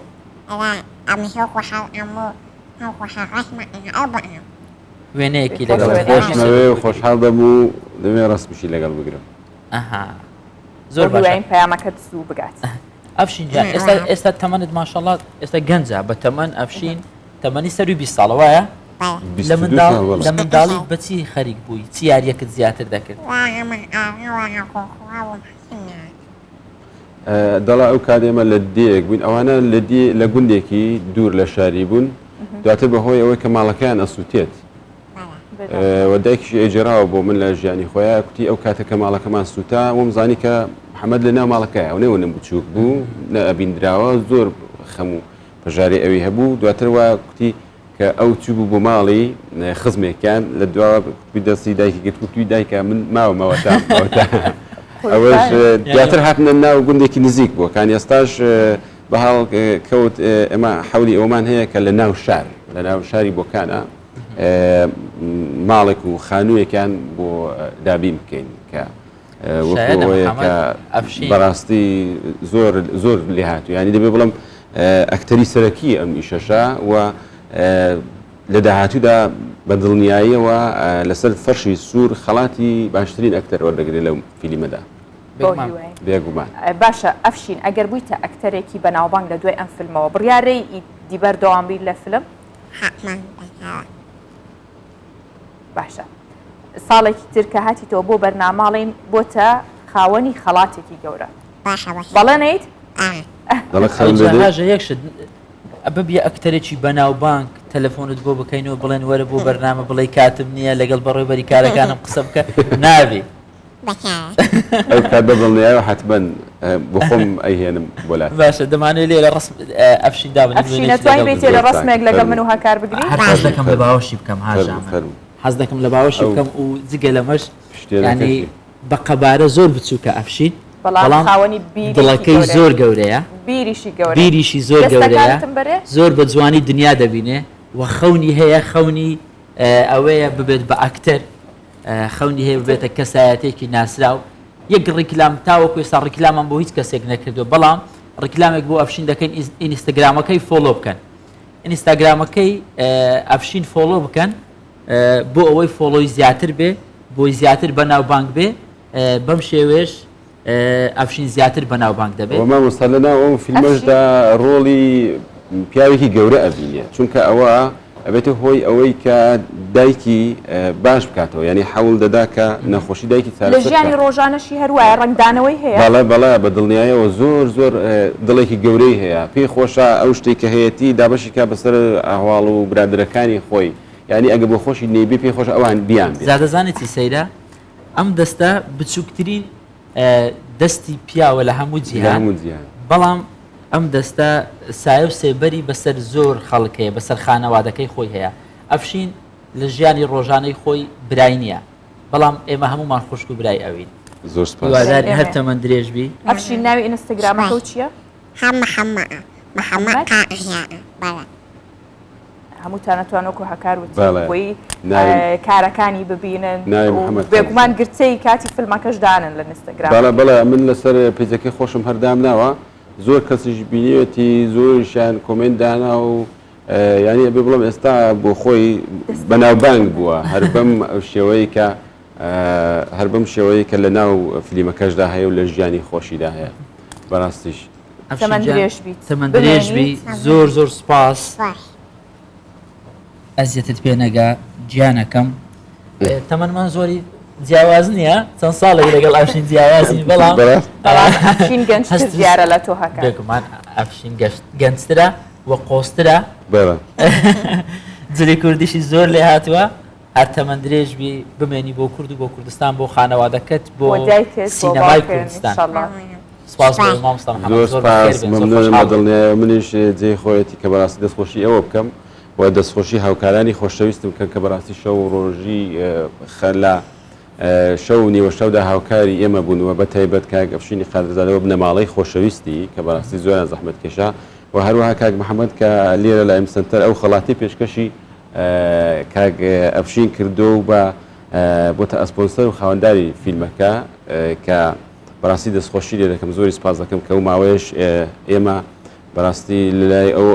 وێنەیەکی لەگەڵ خۆشحاڵ دەبوو دەوێ ڕستمیشی لەگەڵ بگرم زۆر باشین پەیامەکەت سوو بگات ئەفشین جان ئێستا تەمەنت ماشەڵڵا ئێستا گەنجە بە تەمەن ئەفشین تەمەنی سەر و 20 ساڵە وایە لە منداڵی بەچی خەریک بووی چی یاریەکەت زیاتر دەکرد دەڵا ئەو کاتێمە لە دێک بووین ئەوانە لە گوندێکی دوور لە شاری بوون دواتر بەهۆی ئەوەی کە ماڵەکەیان ئەسووتێت وەدایکیش ئێجێراوە بۆ من لە ژیانی خۆیان کوتی ئەو کاتەکە ماڵەکەمان سووتا وم زانی کە محەممەد لە ناو ماڵەکەیە ئەو نێوەنم بچووک بوو نە ئەبیندراوە زۆر خەم و پەژاری ئەوی هەبوو دواتر وایە کوتی کە ئەو چوو بوو بۆ ماڵی خزمێکیان لە دواوە دەستی دایکی گرتووی دایکە من ماوەمەوەتا ئەوەش دواتر هاتنە ناو گوندێکی نزیک بووە کانی ئێستاش بەهاڵ کەوت ئەمە حولی ئەومان هەیە کە لە ناو شار لە ناو شاری بۆکانە ماڵێک و خانوویەکان بۆ دابین بکەین کە وەکەوەیە کە بەڕاستی زۆر لێ هاتوو ینی دەبێ بڵم ئەکتەری سەرەکی ئەم ئیشەشە و لە داهاتوودا بە دڵنیاییەوە لەسەر فەرشی سوور خەڵاتی باشترین ئەکتەر وەردەگرێت لەو فیلمەدا بێگومان باشە ئەفشین ئەگەر بوویتە ئەکتەرێکی بەناوبانگ لە دوای ئەم فیلمەوە بڕیارەی دیبەر دەوامبیر لە فیلم باشە ساڵێکی ترکە هاتیتەوە بۆ بەرناماڵین بۆتە خاوەنی خەڵاتێکی گەورە بەڵێ نەیت یەکشت ببیە ئەکتەرێکی بەناوبانگ تەلەفۆنت بۆ بکەینەوە بڵێن وەرە بۆ بەرنامە بڵێ کاتم نییە لەگەڵ بەڕێوەبەری کارەکانم قسە بکە ناوێ ئەو کات بەڵنیایە حتمەن بۆ خۆم ئەیهێنم بۆلات باشە دەمانێت لێ لە ڕسم ئەفشین دابن نەتوانین بێتێ لە ڕسمێک لەگەڵ من و هاکار بگری حەز دەکەم لە باوەشی بکەم هاژام حەز دەکەم لە باوەشی بکەم و جگە لەمەش ینی بە قەبارە زۆر بچووکە ئەفشین بەڵام خاوەنی دڵەکەی زۆر گەورەیە بیریشی زۆر گەورەیە زۆر بە جوانی دنیا دەبینێ و خەونی هەیە خەونی ئەوەیە ببێت بە ئەکتەر خەونی هەیە ببێتە کەسایەتێکی ناسراو یەک ڕیکلام تاوەکو ئێستا ڕیکلامان بۆ هیچ کەسێک نەکردو بەڵام ڕیکلامێک بۆ ئەفشین دەکەین ئینستاگرامەکەی فۆلۆ بکەن ئینستاگرامەکەی ئەفشین فۆلۆ بکەن بۆ ئەوەی فۆلۆی زیاتر بێ بۆی زیاتر بەناوبانگ بێ بەم شێوێش ئەفشین زیاتر بەناوبانگ دەبێت مامۆستا لەناو ئەو فیلمەشدا ڕۆڵی پیاوێکی گەورە ئەبینێ چونکە ئەوە ئەبێتە هۆی ئەوەی کە دایکی باش بکاتەوە ینی حەوڵ دەدا کە نەخۆشی دایکی لە ژیانی ڕۆژانەشی هەروایە ڕنگدانەوەی هەیە بەڵێ بە دڵنیایەوە زۆر دڵێکی گەورەی هەیە پێی خۆشە ئەو شتێک کە هەیەی دابشی کا بەسەر ئەهواڵ و برادرەکانی خۆی ینی ئەگە بۆ خۆشی نێبی پێی خۆش ئەوان بیان زادەزانێتی سەیرە ئەم دەستە بچووکترین دەستی پیاوە لە هەموو جیهان بەڵام ئەم دەستە سایە و سێبەری بەسەر زۆر خەڵکەیە بەسەر خانەوادەکەی خۆی هەیە ئەفشین لە ژیانی ڕۆژانەی خۆی برای نییە بەڵام ئێمە هەمومان خوشک و برای ئەوین زۆر هیواداری هەر تەمەند درێژبی ئەفشین ناوی ئینستاگرامەکە چییە؟ محەممەد هەمووتان نەتوانۆکو هەکار وتی کارەکانی ببینن بێگومان گرچەی کاتی فیلمەکەش دانن لە ئینستاگرام بەڵێ من لەسەر پیجەکەی خۆشم هەردام ناوە زۆر کەسیش بینیوەتی زۆریشیان کۆمنت دانا و ینی بێ بڵم ئێستا بۆ خۆی بەناوبانگ بووە هەر بەم شێوەیە کە لە ناو فیلمەکەشدا هەیە و لە ژیانی خۆشیدا هەیە بەڕاستیش تەمەند درێژبی زۆر سپاس ئەزیەتت پێ نەگا گیانەکەم تەمەنمان زۆری جیاواز نییە چەند ساڵێک لەگەڵ ئەفشین جیاوازی بەڵام ئەفشین گەنجتر دیارە لە تۆ هەکە بێگومان ئەفشین گەنجترە وە قۆسترە جلی کوردیشی زۆر لێ هاتووە هەر تەمەند درێژبی بمێنی بۆ کورد و بۆ کوردستان بۆ خانەوادەکەت بۆ سینەمای کوردستان سپاس دڵنیایە منیش جێ خۆیەتی کە بەڕاستی دەستخۆشی ئەوە بکەم و دەستخۆشی هاوکارانی خۆشەویستم کە بەڕاستی شەو و ڕۆژی خەلا شەو و نیوە شەودا هاوکاری ئێمە بوونەوە بە تایبەت کاک ئەفشینی قادرزانەوە بنەماڵەی خۆشەویستی کە بەڕاستی زۆریان زەحمەت کێشا و هەروەها کاک محەممەد کە لێرە لە ئەمسنتەر ئەو خەڵاتی پێشکەشی کاک ئەفشین کردو و بۆتە ئەسپۆنسەر و خاوەنداری فیلمەکە کە بەڕاستی دەستخۆشی لێ دەکەم زۆری سپاس دەکەم کە و ماوەیەش ئێمە بەڕاستی لای ئەو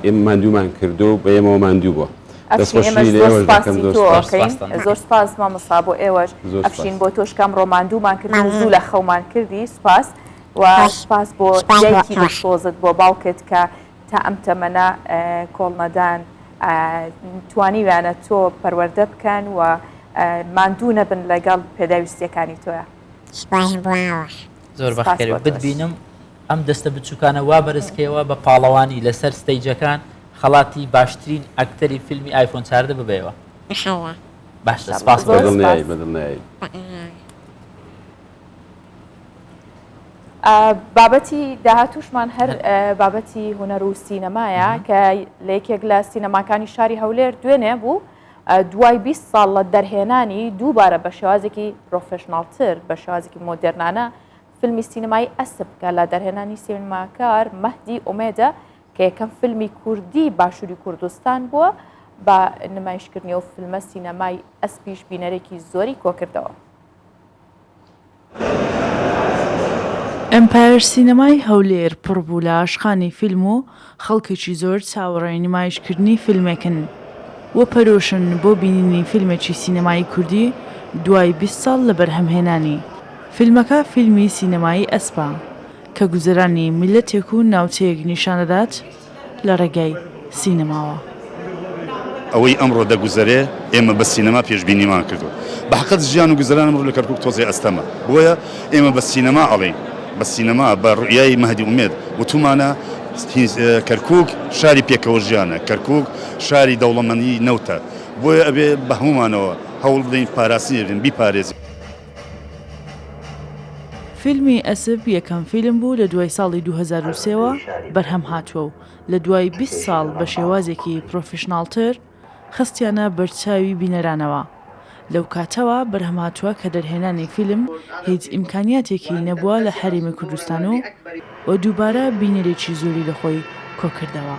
ئێمە ماندوومان کردو بە ئێمەوە ماندوو بووە زۆر سپاس مامۆستا بۆ ئێوەش ئەفشین بۆ تۆشکەم ڕۆماندوومان کرد زوو لە خەومان کردی سپاس و سپاس بۆ دایکی بەسۆزت بۆ باوکت کە تا ئەم تەمەنە کۆڵ نەدان توانیویانە تۆ پەروەردە بکەن و ماندوو نەبن لەگەڵ پێداویستیەکانی تۆیە زۆر بەخێر بتبینم ئەم دەستە بچووکانە وا بەرزکەوە بە پاڵەوانی لەسەر ستەیجەکان خەڵاتی باشترین ئەکتەری فیلمی ئایفۆن 14 ببێەوە باش سپاس بابەتی داهاتوشمان هەر بابەتی هونەر و سینەمایە کە لە یەکێک لە سینەماکانی شاری هەولێر دوێنێ بوو دوای 20 ساڵ لە دەرهێنانی دووبارە بە شێوازێکی پرۆفشناڵتر بە شێوازێکی مۆدرنانە فیلمی سینەمایی ئەسب کە لە دەرهێنانی سینەماکار مەهدی ئومێدە کە یەکەم فیلمی کوردی باشووری کوردستان بووە بە نمایشکردنی و فیلمە سینەمای ئەسپیش بینەرێکی زۆری کۆکردەوە. ئەمپایر سینەمای هەولێر پڕبوو لە عاشقانی فیلم و خەڵکێکی زۆر چاوەڕێی نمایشکردنی فیلمێکن وە پەرۆشن بۆ بینینی فیلمێکی سینەمایی کوردی دوای 20 ساڵ لە بەرهەمهێنانی. فیلمەکە فیلمی سینەمایی ئەسپا کە گوزەرانی میلەتێک و ناوچەیەک نیشانەدات لە ڕێگای سینەماوە. ئەوەی ئەمڕۆ دەگوزەرێ ئێمە بە سینەما پێشبینیمان کردو بە حقیقەت ژیان و گوزەران ئەمڕۆ لە کەرکووک تۆزی ئەستەمە بۆیە ئێمە بە سینەما ئەڵێین بە سینەما بە ڕوئیای مەهدی ئومێد وتومانە کەرکووک شاری پێکەوە ژیانە کەرکووک شاری دەوڵەمەندی نەوتە بۆیە ئەبێ بە هەمومانەوە هەوڵ بدەین پاراسی بیپارێزین. فیلمی ئەسب یەکەم فیلم بوو لە دوای ساڵی 2023ەوە بەرهەم هاتووە و لە دوای 20 ساڵ بە شێوازێکی پرۆفشناڵتر خستیانە بەرچاوی بینەرانەوە. لەو کاتەوە بەرهەم هاتووە کە دەرهێنانی فیلم هیچ ئیمکانیاتێکی نەبووە لە هەرێمی کوردستان و دووبارە بینەرێکی زۆری لە خۆی کۆکردەوە.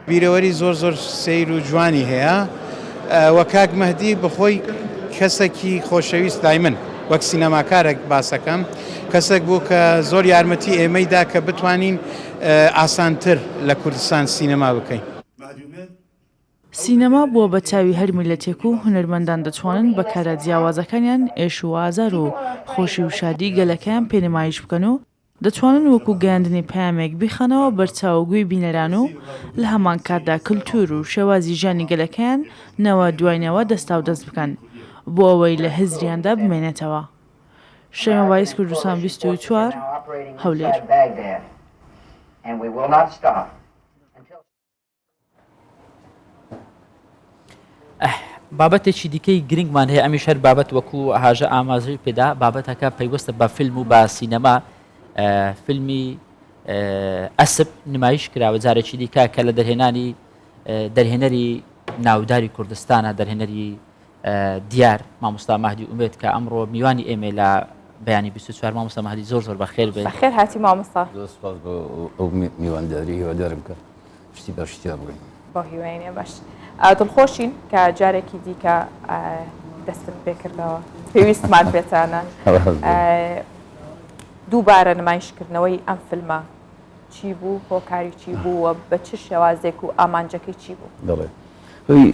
بیرەوەری زۆر سیر و جوانی هەیە وە کاک مەهدی بەخۆی کەسێکی خۆشەویست دایمن وەک سینەماکارێک باسەکەم کەسێک بوو کە زۆر یارمەتی ئێمەیدا کە بتوانین ئاسانتر لە کوردستان سینەما بکەین. سینەما بووە بە چاوی هەر میلەتێک و هونەرمەندان دەتوانن بە کارە جیاوازەکانیان ئێش و ئازار و خۆشی و شادی گەلەکەیان پێنمایش بکەن و دەتوانن وەکو گەاندنی پامێک بیخەنەوە بەرچاوگوی بینەران و لە هەمان کاتدا کللتور و شێوازی ژانی گەلەکەیان نەوە دوایینەوە دەستا و دەست بکەن بۆ ئەوەی لە هزریاندا بمێنێتەوە. شەمە وایس کوردستان 24 هەولێر. بابەتێکی دیکەی گرنگمان هەیە ئەمیش هەر بابەت وەکو هاژە ئاماژەی پێدا بابەتەکە پەیوەستە بە فیلم و بە سینەما. فیلمی ئەسب نمایش کراوە جارێکی دیکە کە لە دەرهێنەری ناوداری کوردستانە دەرهێنەری دیار مامۆستا مەهدی ئومێد کە ئەمڕۆ میوانی ئێمە لە بەیانی 24 مامۆستا مەهدی زۆر بەخێر بێت. بەخێر هاتی مامۆستا. سپاس بۆ ئەو میوانداری هیوادارم کە شتی باشتیا بگەین. بۆ هیوایێنێ باش. دڵخۆشین کە جارێکی دیکە دەستن پێکردەوە پێویستمان پێتانە دووبارە نمایشکردنەوەی ئەم فیلمە چی بوو هۆکاری چی بوو بە چ شێوازێک و ئامانجەکەی چی بوو؟ دەڵێ هۆی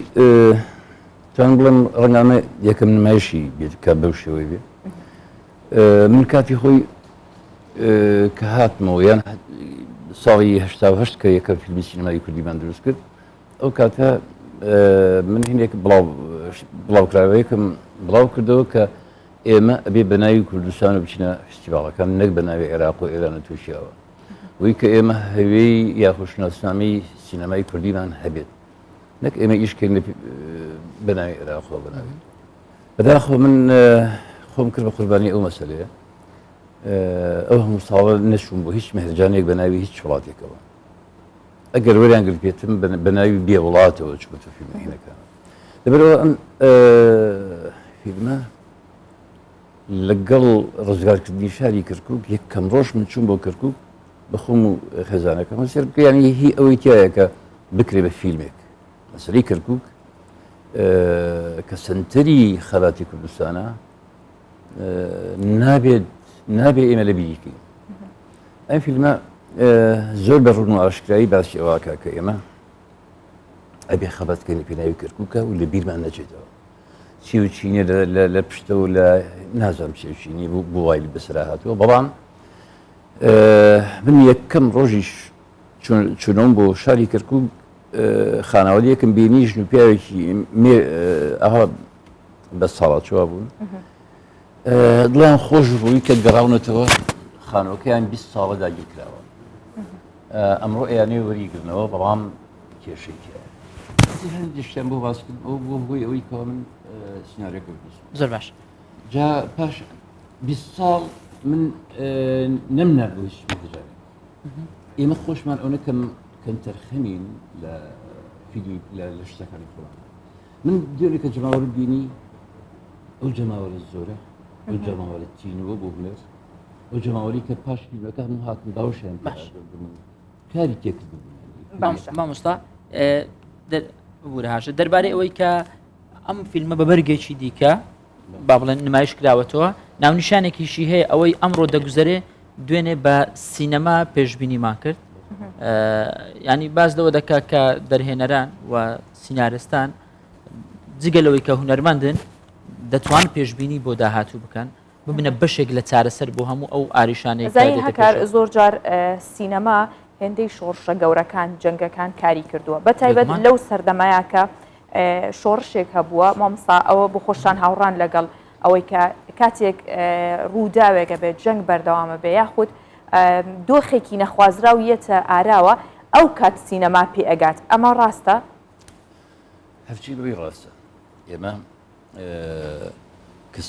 چۆن بڵێم ڕەنگامە یەکەم نمایشی بێتکە بەو شێوەی بێ من کاتی خۆی کە هاتمەوە یان ساڵی هەشتا کە یەکەم فیلمی سینەمای کوردیمان دروست کرد ئەو کاتە من هینێک بڵاوکراوەیەکم بڵاو کردەوە کە ئێمە ئەبێ بەناوی کوردستان و بچینە فستیڤاڵەکان نەک بەناوی عێراق و ئێران و تووشیاوە وی کە ئێمە هەوێی یاخۆشناسنامەی سینەمای کوردیمان هەبێت نەک ئێمە ئیشکردن بەناوی عێراقەوە بەناوێت بەداخۆ من خۆم کرد بە قوربانی ئەو مەسەلەیە ئەو هەموو ساڵە نەچوون بۆ هیچ مەهرجانێک بەناوی هیچ وڵاتێکەوە ئەگەر وەریان گرت پێتم بەناوی بێ وڵاتەوە چکوتە فیلمەکان لەبەرەوە ئەم فیلمە لەگەڵ ڕزگارکردنی شاری کەرکووک یەکەم ڕۆژ من چوون بۆ کەرکووک بەخۆم و خێزانەکەم سێر بکەیانی هی ئەوەی تایە کە بکرێ بە فیلمێک مەسەلەی کەرکووک کە سنتەری خەباتی کوردستانە نابێ ئێمە لە بیریکەین ئەم فیلمە زۆر بە ڕوون و ئاشکرایی باسی ئەوەکە کە ئێمە ئەبێ خەبەتکەین لە پێناوی کەرکووکە و لە بیرمان نەچێتەوە چی و چینە لە پشتە و لە نازانم چێچینی بوو وای بەسرا هاتووە بەڵام من یەکەم ڕۆژیش چونەوەم بۆ شاری کەرکووک خاناوەدیەکەم بینی ژن و پیاوێکی ئەها بە ساڵات چوا بوون دڵیان خۆش ڕووی کە گەڕاونەتەوە خانەوەکەیان 20 ساڵە داگیرکراوە ئەمڕۆ ئەیانەی وەریگرنەوە بەڵام کێشێکی هەندێکشتیان بۆ باسکرد بۆ بۆی ئەوەی کە من سناریۆکە بکوست زۆر باش جا پاش 20 ساڵ من نەمنا بۆ هیچ مەهرجانێک ئێمە خۆشمان ئەو نەکەم کەنتەرخەمین لە فیلمی لە شتەکانی خۆڵان من دیۆری کە جەماوەرە بینی ئەو جەماوەرە زۆرە ئەو جەماوەرە تینوە بۆ هونەر ئەو جەماوەری کە پاش فیلمەکە هەموو هاتن باوشیان کاری تێکرد مامۆستا هاشە دەربارەی ئەوەی کە ئەم فیلمە بە بەرگێکی دیکە با بڵێن نمایش کراوەتەوە ناونیشانێکیشی هەیە ئەوەی ئەمڕۆ دەگوزارێ دوێنێ بە سینەما پێشبینیمان کرد ینی باز لەوە دەکات کە دەرهێنەران و سینارستان جگەلەوەی کە هونەرمەندن دەتوان پێشبینی بۆ داهاتوو بکەن ببنە بەشێک لە چارەسەر بۆ هەموو ئەو ئاریشانەی هەکار زۆر جار سینەما هێندەی شۆڕشە گەورەکان جەنگەکان کاری کردووە بە تایبەت لەو سەردەمایەکە شۆڕشێک هەبووە مامۆستا ئەوە بۆ خۆشان هاوڕان لەگەڵ ئەوەی کە کاتێک ڕووداوێکە بێت جەنگ بەردەوامە بێ یاخود دۆخێکی نەخوازراو یەتە ئاراوە ئەو کات سینەما پێ ئەگات ئەمە ڕاستە؟ هەرچی بەوەی ڕاستە ئێمە کە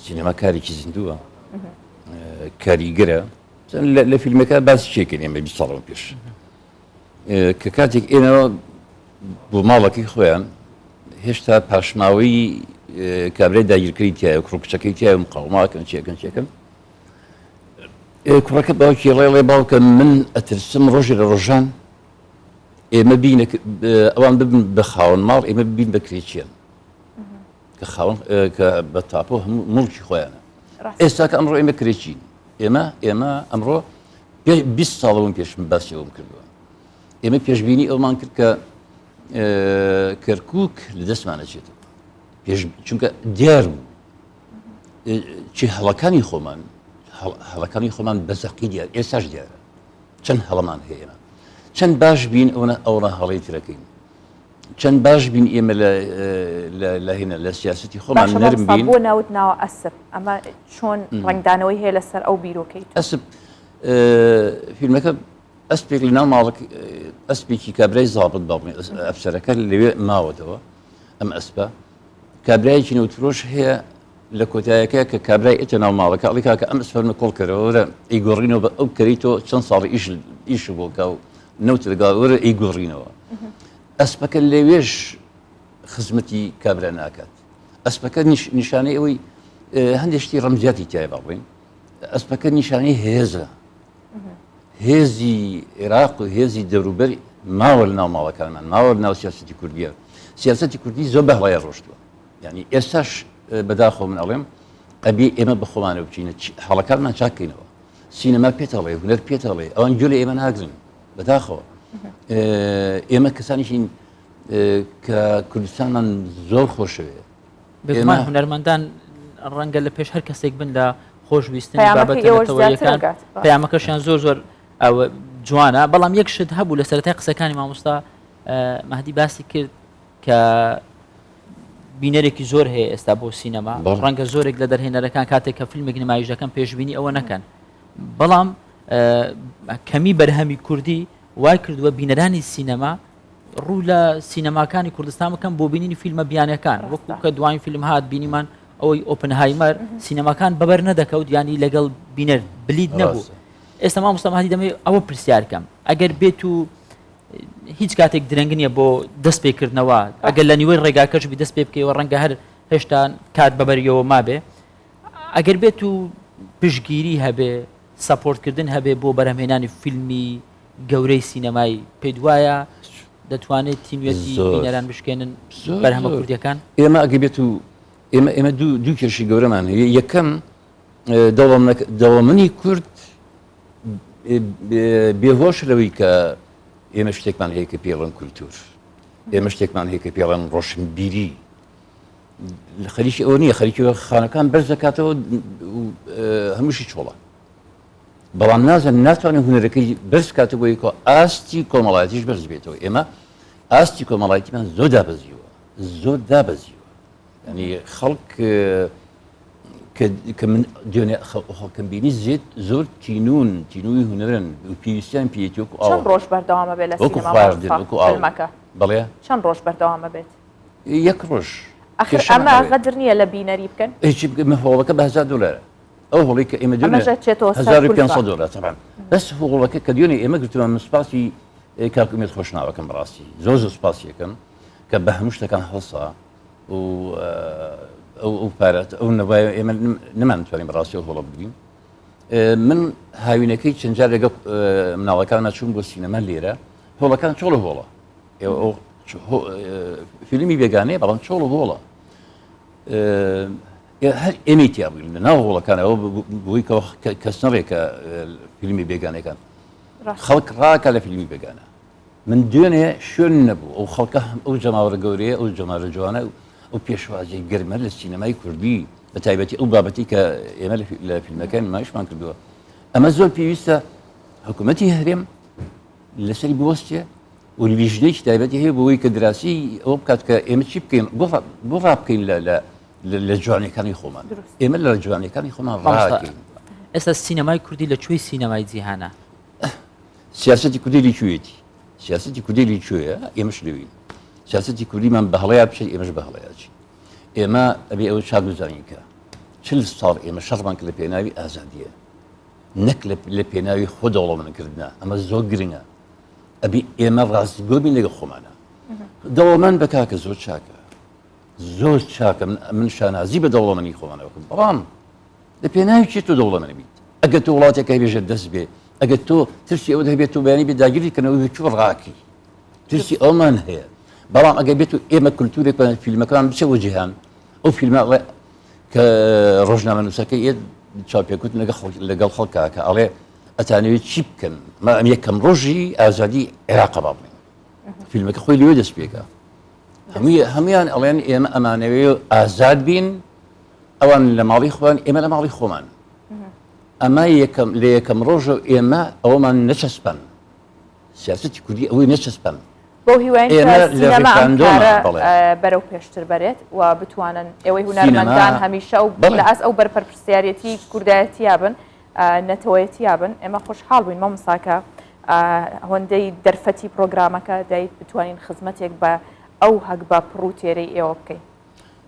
سینەما کارێکی زیندووە کاریگەرە لە فیلمەکە باسی چێکن ئێمە 20 ساڵەوە پێش کە کاتێک ئێنەوە بۆ ماڵەکەی خۆیان هێشتا پاشماوەی کابرای داگیرکەری تایە کوڕکچەکەی تایە مقاوماکەن چێکن کوڕەکە باوکی ڵێڵێ باوکە من ئەترسم ڕۆژی لە ڕۆژان ئێمە بینە ئەوان ببن بە خاوەن ماڵ ئێمە ببین بە کرێچیان کە خاوەن کە بە تاپۆ هەموو مڵکی خۆیانە ئێستا کە ئەمڕۆ ئێمە کرێچین ئێمە ئەمڕۆ 20 ساڵەوەم پێشم باسیەوەم کردووە ئێمە پێشبینی ئەومان کرد کە کەرکووک لە دەستمانەچێتەوە چونکە دیار بوو چی هەڵەکانی خۆمان هەڵەکانی خۆمان بەزەقی دیار ئێستاش دیارە چەند هەڵەمان هەیە چەند باش بین ئەوە هەڵی ترەکەین چەند باش بین ئێمە لە هێنە لە سیاستی خۆمان نەرم بین بۆ ناوت ناوە ئەسب ئەمە چۆن ڕنگدانەوەی هەیە لەسەر ئەو بیرۆکەیت ئەسب فیلمەکە ئەسپێک لە ناو ماڵک ئەسپێکی کابرای زابط باڵێ ئەفسەرەکە لەوێ ماوەتەوە ئەم ئەسپە کابرایەکی نەوترۆش هەیە لە کۆتایەکە کە کابرای ئێتە ناو ماڵەکە ئەڵی کاکە ئەم ئەسپەرمە کۆڵ کەرەوە وەرە ئەیگۆڕینەوە بە ئەو کەریتەوە چەند ساڵی ئیش بۆکە و نەوت لەگەڵ وەرە ئەیگۆڕینەوە ئەسپەکە لەوێش خزمەتی کابرا ناکات ئەسپەکە نیشانەی ئەوەی هەندێک شتی ڕەمزیاتی تایە باڵێن ئەسپەکە نیشانەی هێزە هێزی عێراق و هێزی دەوروبەر ماوە لە ناو ماڵەکانمان ماوە لە ناو سیاسەتی کوردیە سیاسەتی کوردی زۆر بەهڵەیە ڕۆشتووە یعنی ئێستاش بەداخۆ من ئەڵێم ئەبێ ئێمە بخۆمانە بچینە هەڵەکانمان چاکەینەوە سینەما پێتەڵێ هونەر پێتەڵێ ئەوان گوێ ئێمە ناگرن بەداخەوە ئێمە کەسانیشین کە کوردستانمان زۆر خۆشەوێ بێگومان هونەرمەندان ڕەنگە لە پێش هەر کەسێک بن لە خۆشویستنی بابەتەوەیەکان پەیامەکەشیان زۆر ئەوە جوانە بەڵام یەک شت هەبوو لە سەرەتای قسەکانی مامۆستا مەهدی باسی کرد کە بینەرێکی زۆر هەیە ئێستا بۆ سینەما ڕەنگە زۆرێک لە دەرهێنەرەکان کاتێک کە فیلمێک نمایش دەکەن پێشبینی ئەوە نەکەن بەڵام کەمی بەرهەمی کوردی وای کردووە بینەرانی سینەما ڕوو لە سینەماکانی کوردستان بکەم بۆ بینینی فیلمە بیانەکان وەکو کە دوایین فیلم هات بینیمان ئەوەی ئۆپنهایمەر سینەماکان بەبەر نەدەکەوت ینی لەگەڵ بینەر بلید نەبوو ئێستا مامۆستا مەهدی دەمەوێت ئەوە پرسیارکەم ئەگەر بێت و هیچ کاتێک درەنگ نییە بۆ دەست پێکردنەوە ئەگەر لە نیوەی ڕێگاکەش بی دەست پێ بکەیەوە ڕەنگە هەر هێشتا کات بەبەریەوە مابێ ئەگەر بێت و پشتگیری هەبێ سەپۆرتکردن هەبێ بۆ بەرهەمهێنانی فیلمی گەورەی سینەمای پێ وایە دەتوانێت تیموێتی بینەران بشکێنن بەرهەمە کوردیەکان ئێمە ئەگە بێت و ئێمە دوو کێشی گەورەمان هەیە یەکەم دەوڵەمەنی کورد بێهۆش لەوەی کە ئێمە شتێکمان هەیە کە پێڵەن کولتور ئێمە شتێکمان هەیە کە پێڵەن ڕۆشنبیری خەریکی ئەوە نییە خەریکی خانەکان بەرز دەکاتەوە هەمووشی چۆڵە بەڵام نازانم ناتوانین هونەرەکەی بەرز کاتەوەی کە ئاستی کۆمەڵایەتیش بەرز بێتەوە ئێمە ئاستی کۆمەڵایەتیمان زۆر دابەزیوە ینی خەڵک کە من دوێنێ خەڵکم بینی زێت زۆر تینووی هونەرن و پێویستیان پێێتی وەکو چەند ڕۆژ بەردەوامە بێت لە سینەماکە بەڵێ چەند ڕۆژ بەردەوامە بێت یەک ڕۆژ ئەمە غەدر نییە لە بینەری بکەن هیچی هەوڵەکە بە $1000 ئەو هەڵی کە ئێمە $1500 طبعا بەس هەوڵەکە کە دوێنێ ئێمە گرتومان من سپاسی کاکومێت خۆشناوەکەم ڕاستی زۆر سوپاسیەکەم کە بە هەموو شتەکان هەڵسا و ئەو پارەت ئەو نەبایە ئێمە نەمانتوانین بەڕاستی هەوڵە بگرین من هاوینەکەی چەند جار لەگەڵ مناڵەکان نەچوون بۆ سینەما لێرە هەوڵەکان چۆڵە هۆڵە فیلمی بێگانەیە بەڵام چۆڵە هۆڵە هەر ئێمەی تیابووین لە ناو هۆڵەکان ئەوە بۆی کەس نەڕێکە فیلمی بێگانەکان خەڵک ڕاکە لە فیلمی بێگانە من دوێنێ شوێن نەبوو ئەو خەڵکە ئەو جەماوەرە گەورەیە ئەو جەماوەرە جوانە ئەو پێشوازی گەرمە لە سینەمای کوردی بە تایبەتی ئەو بابەتی کە ئێمە لە فیلمەکان نمایشمان کردووە ئەمە زۆر پێویستە حکوومەتی هەرێم لەسەری بوەستێ و لیژنەیەکی تایبەتی هەیە بۆەوەی کە دراسی ئەوە بکات کە ئێمە چی بکەین بۆ ڕابکەین لە جوانەکانی خۆمان ئێمە لە جوانەکانی خۆمان ڕاکەین ئێستا سینەمای کوردی لەکوێی سینەمای جیهانە سیاسەتی کوردی لەکوێیەتی سیاسەتی کوردی لەکوێیە ئێمەش لەوین سیاسەتی کوردیمان بەهەڵەیە بچێت ئێمەش بەهەڵەیەچی ئێمە ئەبێ ئەوە چاگوزانین کە 40 ساڵ ئێمە شەڕمان کە لە پێناوی ئازادیە نەک لە پێناوی خۆ دەوڵەمەندکردنە ئەمە زۆر گرنگە ئەبێ ئێمە ڕاستگۆ بین لەگەڵ خۆمانە دەوڵەمەند بە کاکە زۆر چاکە زۆر چاکە من شانازی بە دەوڵەمەندی خۆمانەوەکەم بەڵام لە پێناوی چێت تۆ دەوڵەمەند بیت ئەگەر تۆ وڵاتێکە هەبێژە دەست بێ ئەگەر تۆ ترسی ئەوە هەبێت تۆ بەیانی بێ داگیری کەنەوە چۆ ڕاکی ترسی ئەومان هەیە بەڵام ئەگەر بێت و ئێمە کولتورێک فیلمەکان بچەوە جیهان ئەو فیلمە کە ڕۆژنامە نووسەکە چاپێکوت لەگەڵ خەڵکە کە ئەڵێ ئەتانەوێت چی بکەن ئەم یەکەم ڕۆژی ئازادی عێراق بابڵێن فیلمەکە خۆی لێوە دەست پێکە هەمویان ئەڵێن ئێمە ئەمانەوێ ئازاد بین ئەوان لە ماڵی خۆیان ئێمە لە ماڵی خۆمان ئەمە لە یەکەم ڕۆژە ئێمە ئەوەمان نەچەسپەن سیاسەتی کوردی ئەوەی نەچەسپەن بۆ هیوای سینەما بەرەو پێشتر بێت و بتوانن ئێوەی هونەرمەندان هەمیشە و لە ئەس ئەو بەرپرسیارەتی کوردایەتیا بن نەتەوەیەتیا بن ئێمە خۆشحاڵ بووین مامۆستاکە هەندەی دەرفەتی پرۆگرامەکە دایت بتوانین خزمەتێک بە ئەو هەک بە پڕوتێرەی ئێوە بکەین.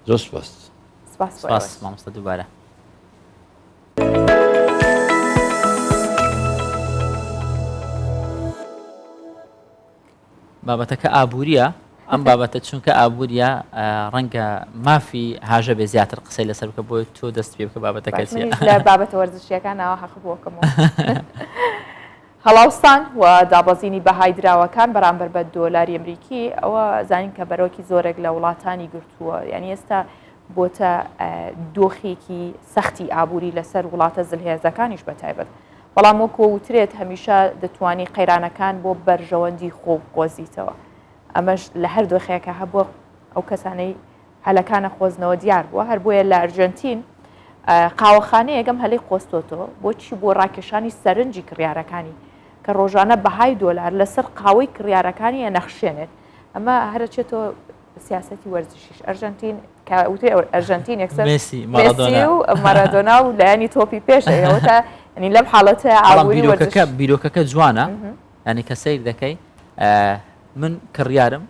زۆر سپاس. سپاس مامۆستا دووبارە. بابەتەکە ئابووریە ئەم بابەتە چونکە ئابووریە ڕەنگە مافی هاژە بێ زیاتر قسەی لەسەر بکە بۆ تۆ دەست پێ بکە بابەتەکە لە بابەتە وەرزشیەکان ناوە حەق بووەکەمەوە. هەڵاوستان و دابەزینی بەهای دراوەکان بەرامبەر بە دۆلاری ئەمریکی ئەوە زانین کە بەرەوەکی زۆرێک لە وڵاتانی گرتووە یعنی ئێستا بۆتە دۆخێکی سەختی ئابووری لەسەر وڵاتە زلهێزەکانیش بەتایبەت بەڵام وەکو وترێت هەمیشە دەتوانی قەیرانەکان بۆ بەرژەوەندی خۆ قۆزیتەوە ئەمەش لە هەر دۆخەیەکە هەبووە ئەو کەسانەی هەلەکانە خۆزنەوە دیار بووە هەر بۆیە لە ئەرجنتین قاوەخانەیەکەم هەلەی خۆستۆتەوە بۆچی بۆ ڕاکێشانی سەرنجی کڕیارەکانی کە ڕۆژانە بەهای دۆلار لەسەر قاوەی کڕیارەکانی نەخشێنێت ئەمە هەرچێتەوە سیاسەتی وەرزشیش ئەرژنتین کە وتێ ئەرژنتین یەکسەر مێسی و مارادۆنا و لایەنی تۆپی پێشەوە تا ینی لەم حاڵەتە بیرۆکەکە جوانە ینی کە سیر دەکەی من کڕیارم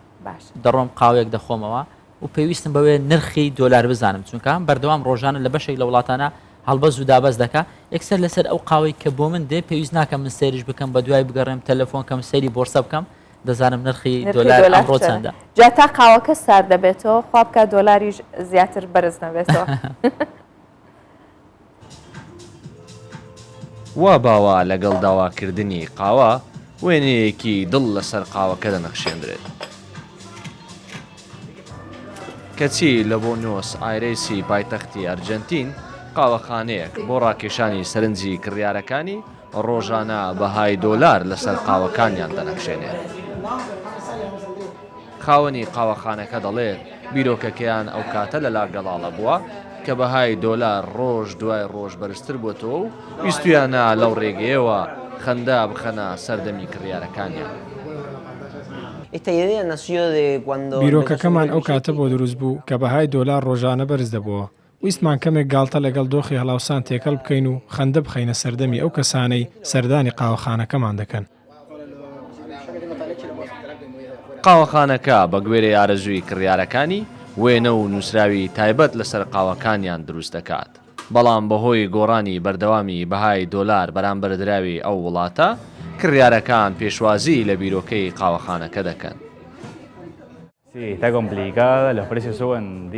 دەڕۆم قاوەیەک دەخۆمەوە و پێویستم بەوێ نرخی دۆلار بزانم چونکە بەردەوام ڕۆژانە لە بەشێک لە وڵاتانە هەڵبەز و دابەز دەکا یەکسەر لەسەر ئەو قاوەی کە بۆ من دێ پێویست ناکەم من سەیرش بکەم بە دوای بگەڕێم تەلەفۆنکەم سەیری بۆرسە بکەم دەزانم نرخی دۆلار ئەمڕۆ چەندە جا تا قاوەکە سار دەبێتەوە خوا بکە دۆلاریش زیاتر بەرز نەبێتەوە. وا باوە لەگەڵ داواکردنی قاوە وێنەیەکی دڵ لەسەر قاوەکە دەنەخشێنرێت کەچی لە بۆنۆس ئایرێسی پایتەختی ئەرجنتین قاوەخانەیەک بۆ ڕاکێشانی سەرنجی کڕیارەکانی ڕۆژانە بەهای دۆلار لەسەر قاوەکانیان دەنەخشێنێت. خاوەنی قاوەخانەکە دەڵێت بیرۆکەکەیان ئەو کاتە لەلا گەڵاڵە بووە کە بەهای دۆلار ڕۆژ دوای ڕۆژ بەرزتر بۆتەوە و ویستویانە لەو ڕێگەیەوە خەندا بخەنە سەردەمی کڕیارەکانیان. بیرۆکەکەمان ئەو کاتە بۆ دروست بوو کە بەهای دۆلار ڕۆژانە بەرز دەبووە ویستمان کەمێک گاڵتە لەگەڵ دۆخی هەڵاوسان تێکەڵ بکەین و خەندە بخەینە سەردەمی ئەو کەسانەی سەردانی قاوەخانەکەمان دەکەن. قاوەخانەکە بە گوێرەی ئارەزووی کڕیارەکانی وێنە و نووسراوی تایبەت لەسەر قاوەکانیان دروست دەکات بەڵام بەهۆی گۆڕانی بەردەوامی بەهای دۆلار بەرامبەر دراوی ئەو وڵاتە کڕیارەکان پێشوازی لە بیرۆکەی قاوەخانەکە دەکەن.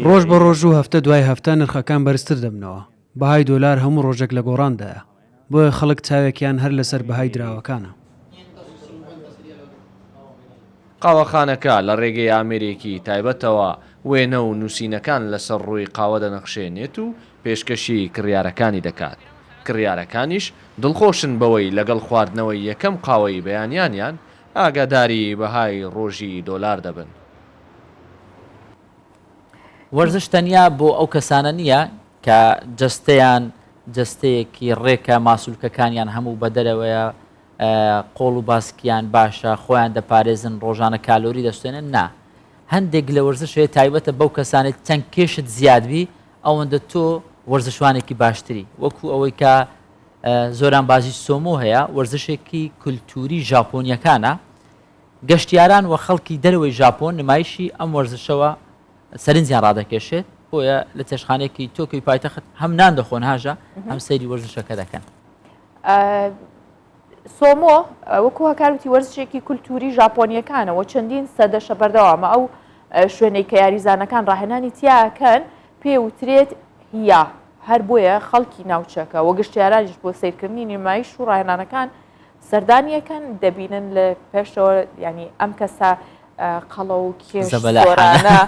ڕۆژ بە ڕۆژ و هەفتە دوای هەفتە نرخەکان بەرزتر دەبنەوە بەهای دۆلار هەموو ڕۆژێک لە گۆڕاندایە بۆیە خەڵک چاوێکیان هەر لەسەر بەهای دراوەکانە. قاوەخانەکە لە ڕێگەی ئامێرێکی تایبەتەوە وێنە و نووسینەکان لەسەر ڕووی قاوە دەنەخشێنێت و پێشکەشی کڕیارەکانی دەکات. کڕیارەکانیش دڵخۆشن بەوەی لەگەڵ خواردنەوەی یەکەم قاوەی بەیانیانیان ئاگاداری بەهای ڕۆژی دۆلار دەبن. وەرزش تەنیا بۆ ئەو کەسانە نییە کە جەستەیەکی ڕێکە ماسوولکەکانیان هەموو بە دەرەوەیە قۆڵ و باسکیان باشە خۆیان دەپارێزن ڕۆژانە کالۆری دەستێنن نا هەندێک لە وەرزشەیە تایبەتە بەو کەسانێت چەند کێشت زیادبی ئەوەندە تۆ وەرزشوانێکی باشتری وەکو ئەوەی کە زۆران بازی سۆمۆ هەیە وەرزشێکی کولتوری ژاپۆنیەکانە گەشتیاران و خەڵکی دەرەوەی ژاپۆن نمایشی ئەم وەرزشەوە سەرنجیان ڕادەکێشێت بۆیە لە تێشخانێکی تۆکیۆی پایتەخت هەم نان دەخۆن هاژە هەم سەیری وەرزشەکە دەکەن. سۆمۆ وەکو هەکاروتی وەرزشێکی کولتوری ژاپۆنیەکانەوە چەندین سەدەشە بەردەوامە ئەو شوێنەی کە یاریزانەکان ڕاهێنانی تیاکەن پێوترێت هیا هەر بۆیە خەڵکی ناوچەکە وە گەشتیارانیش بۆ سیرکردنی نمایش و ڕاهێنانەکان سەردانیەکەن دەبینن لە پێشەوە ینی ئەم کەسە قەڵە و کێش زۆرانە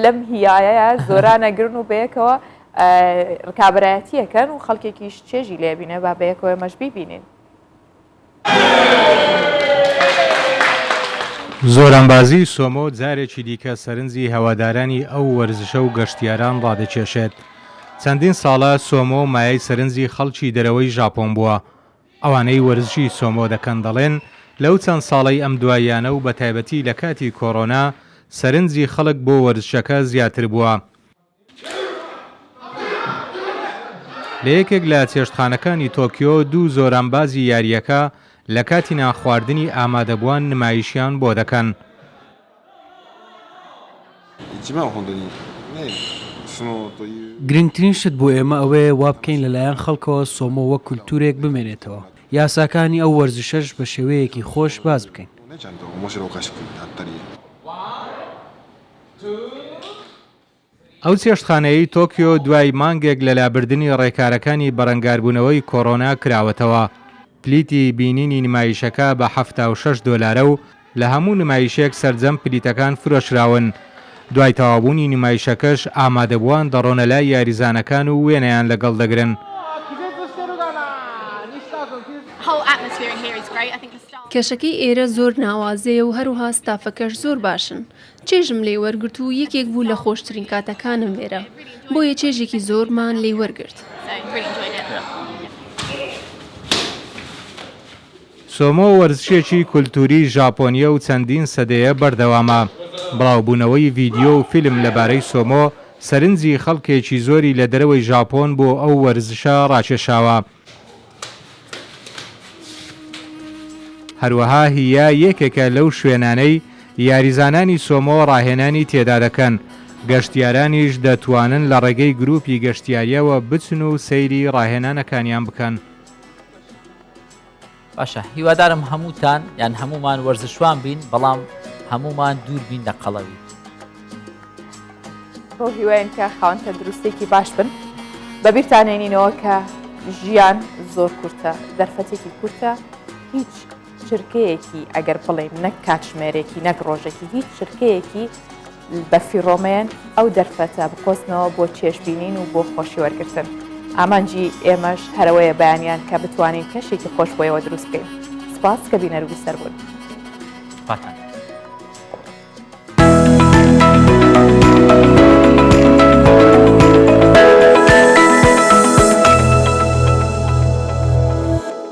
لەم هیایە زۆرانە گرن و بەیەکەوە ڕکابەتیەکەن و خەڵکێکیش چێژی لێبینێ با بەیەکەوە مەش بیبینین. زۆرانبازی سۆمۆ جارێکی دیکە سەرنجی هەوادارانی ئەو وەرزشە و گەشتیاران ڕادەکێشێت چەندین ساڵە سۆمۆ مایەی سەرنجی خەڵکی دەرەوەی ژاپۆن بووە. ئەوانەی وەرزشی سۆمۆ دەکەن دەڵێن لەو چەند ساڵەی ئەم دواییانە و بە تایبەتی لە کاتی کۆڕۆنا سەرنجی خەڵک بۆ وەرزشەکە زیاتر بووە. لە یەکێک لە چێشتخانەکانی تۆکیۆ دوو زۆرانبازی یاریەکە لە کاتی ناخواردنی ئامادەبووان نمایشیان بۆ دەکەن. گرنگترین شت بۆ ئێمە ئەوەیە وا بکەین لەلایەن خەڵکەوە سۆمۆ وەک کولتورێک بمێنێتەوە. یاساکانی ئەو وەرزشەش بە شێوەیەکی خۆش باز بکەین. ئەو چێشتخانەیەی تۆکیۆ دوای مانگێک لە لابردنی ڕێکارەکانی بەڕەنگاربوونەوەی کۆڕۆنا کراوەتەوە. پلیتی بینینی نمایشەکە بە $76 و لە هەموو نمایشێک سەرجەم پلیتەکان فرۆشراون. دوای تەوابوونی نمایشەکەش ئامادەبووان دەڕۆنە لای یاریزانەکان و وێنەیان لەگەڵ دەگرن. کێشەکەی ئێرە زۆر ناوازەیە و هەروها ستافەکەش زۆر باشن. چێژم لێ وەرگرت و یەکێک بوو لە خۆشترین کاتەکانم لێرە. بۆیە چێژێکی زۆرمان لێ وەرگرت. سۆمۆ وەرزشێکی کولتوری ژاپۆنیە و چەندین سەدەیە بەردەوامە. بڵاوبوونەوەی ڤیدیۆ و فیلم لەبارەی سۆمۆ سەرنجی خەڵکێکی زۆری لە دەرەوەی ژاپۆن بۆ ئەو وەرزشە ڕاکێشاوە. هەروەها هیە یەکێکە لەو شوێنانەی یاریزانانی سۆمۆ ڕاهێنانی تێدا دەکەن. گەشتیارانیش دەتوانن لە ڕێگەی گروپی گەشتیاریەوە بچن و سەیری ڕاهێنانەکانیان بکەن. باشە هیوادارم هەمووتان یان هەمومان وەرزشوان بین بەڵام هەمومان دوور بین لە قەڵەوی. بۆ هیواین کە خاوەنتە دروستێکی باش بن بەبیرتانێنینەوە کە ژیان زۆر کورتە دەرفەتێکی کورتە هیچ شرکەیەکی ئەگەر بڵێم نەک کاتژمێرێکی نەک ڕۆژێکی هیچ شرکەیەکی بە فیڕۆمێن ئەو دەرفەتە بخۆستنەوە بۆ چێشبینین و بۆ خۆشی وەرگرتن. ئامانجی ئێمەش هەرەوەیە بەیانیان کە بتوانین کەشێکی خۆش بۆیەوە دروست بکەین. سپاس کە بینەروی سەر بوون.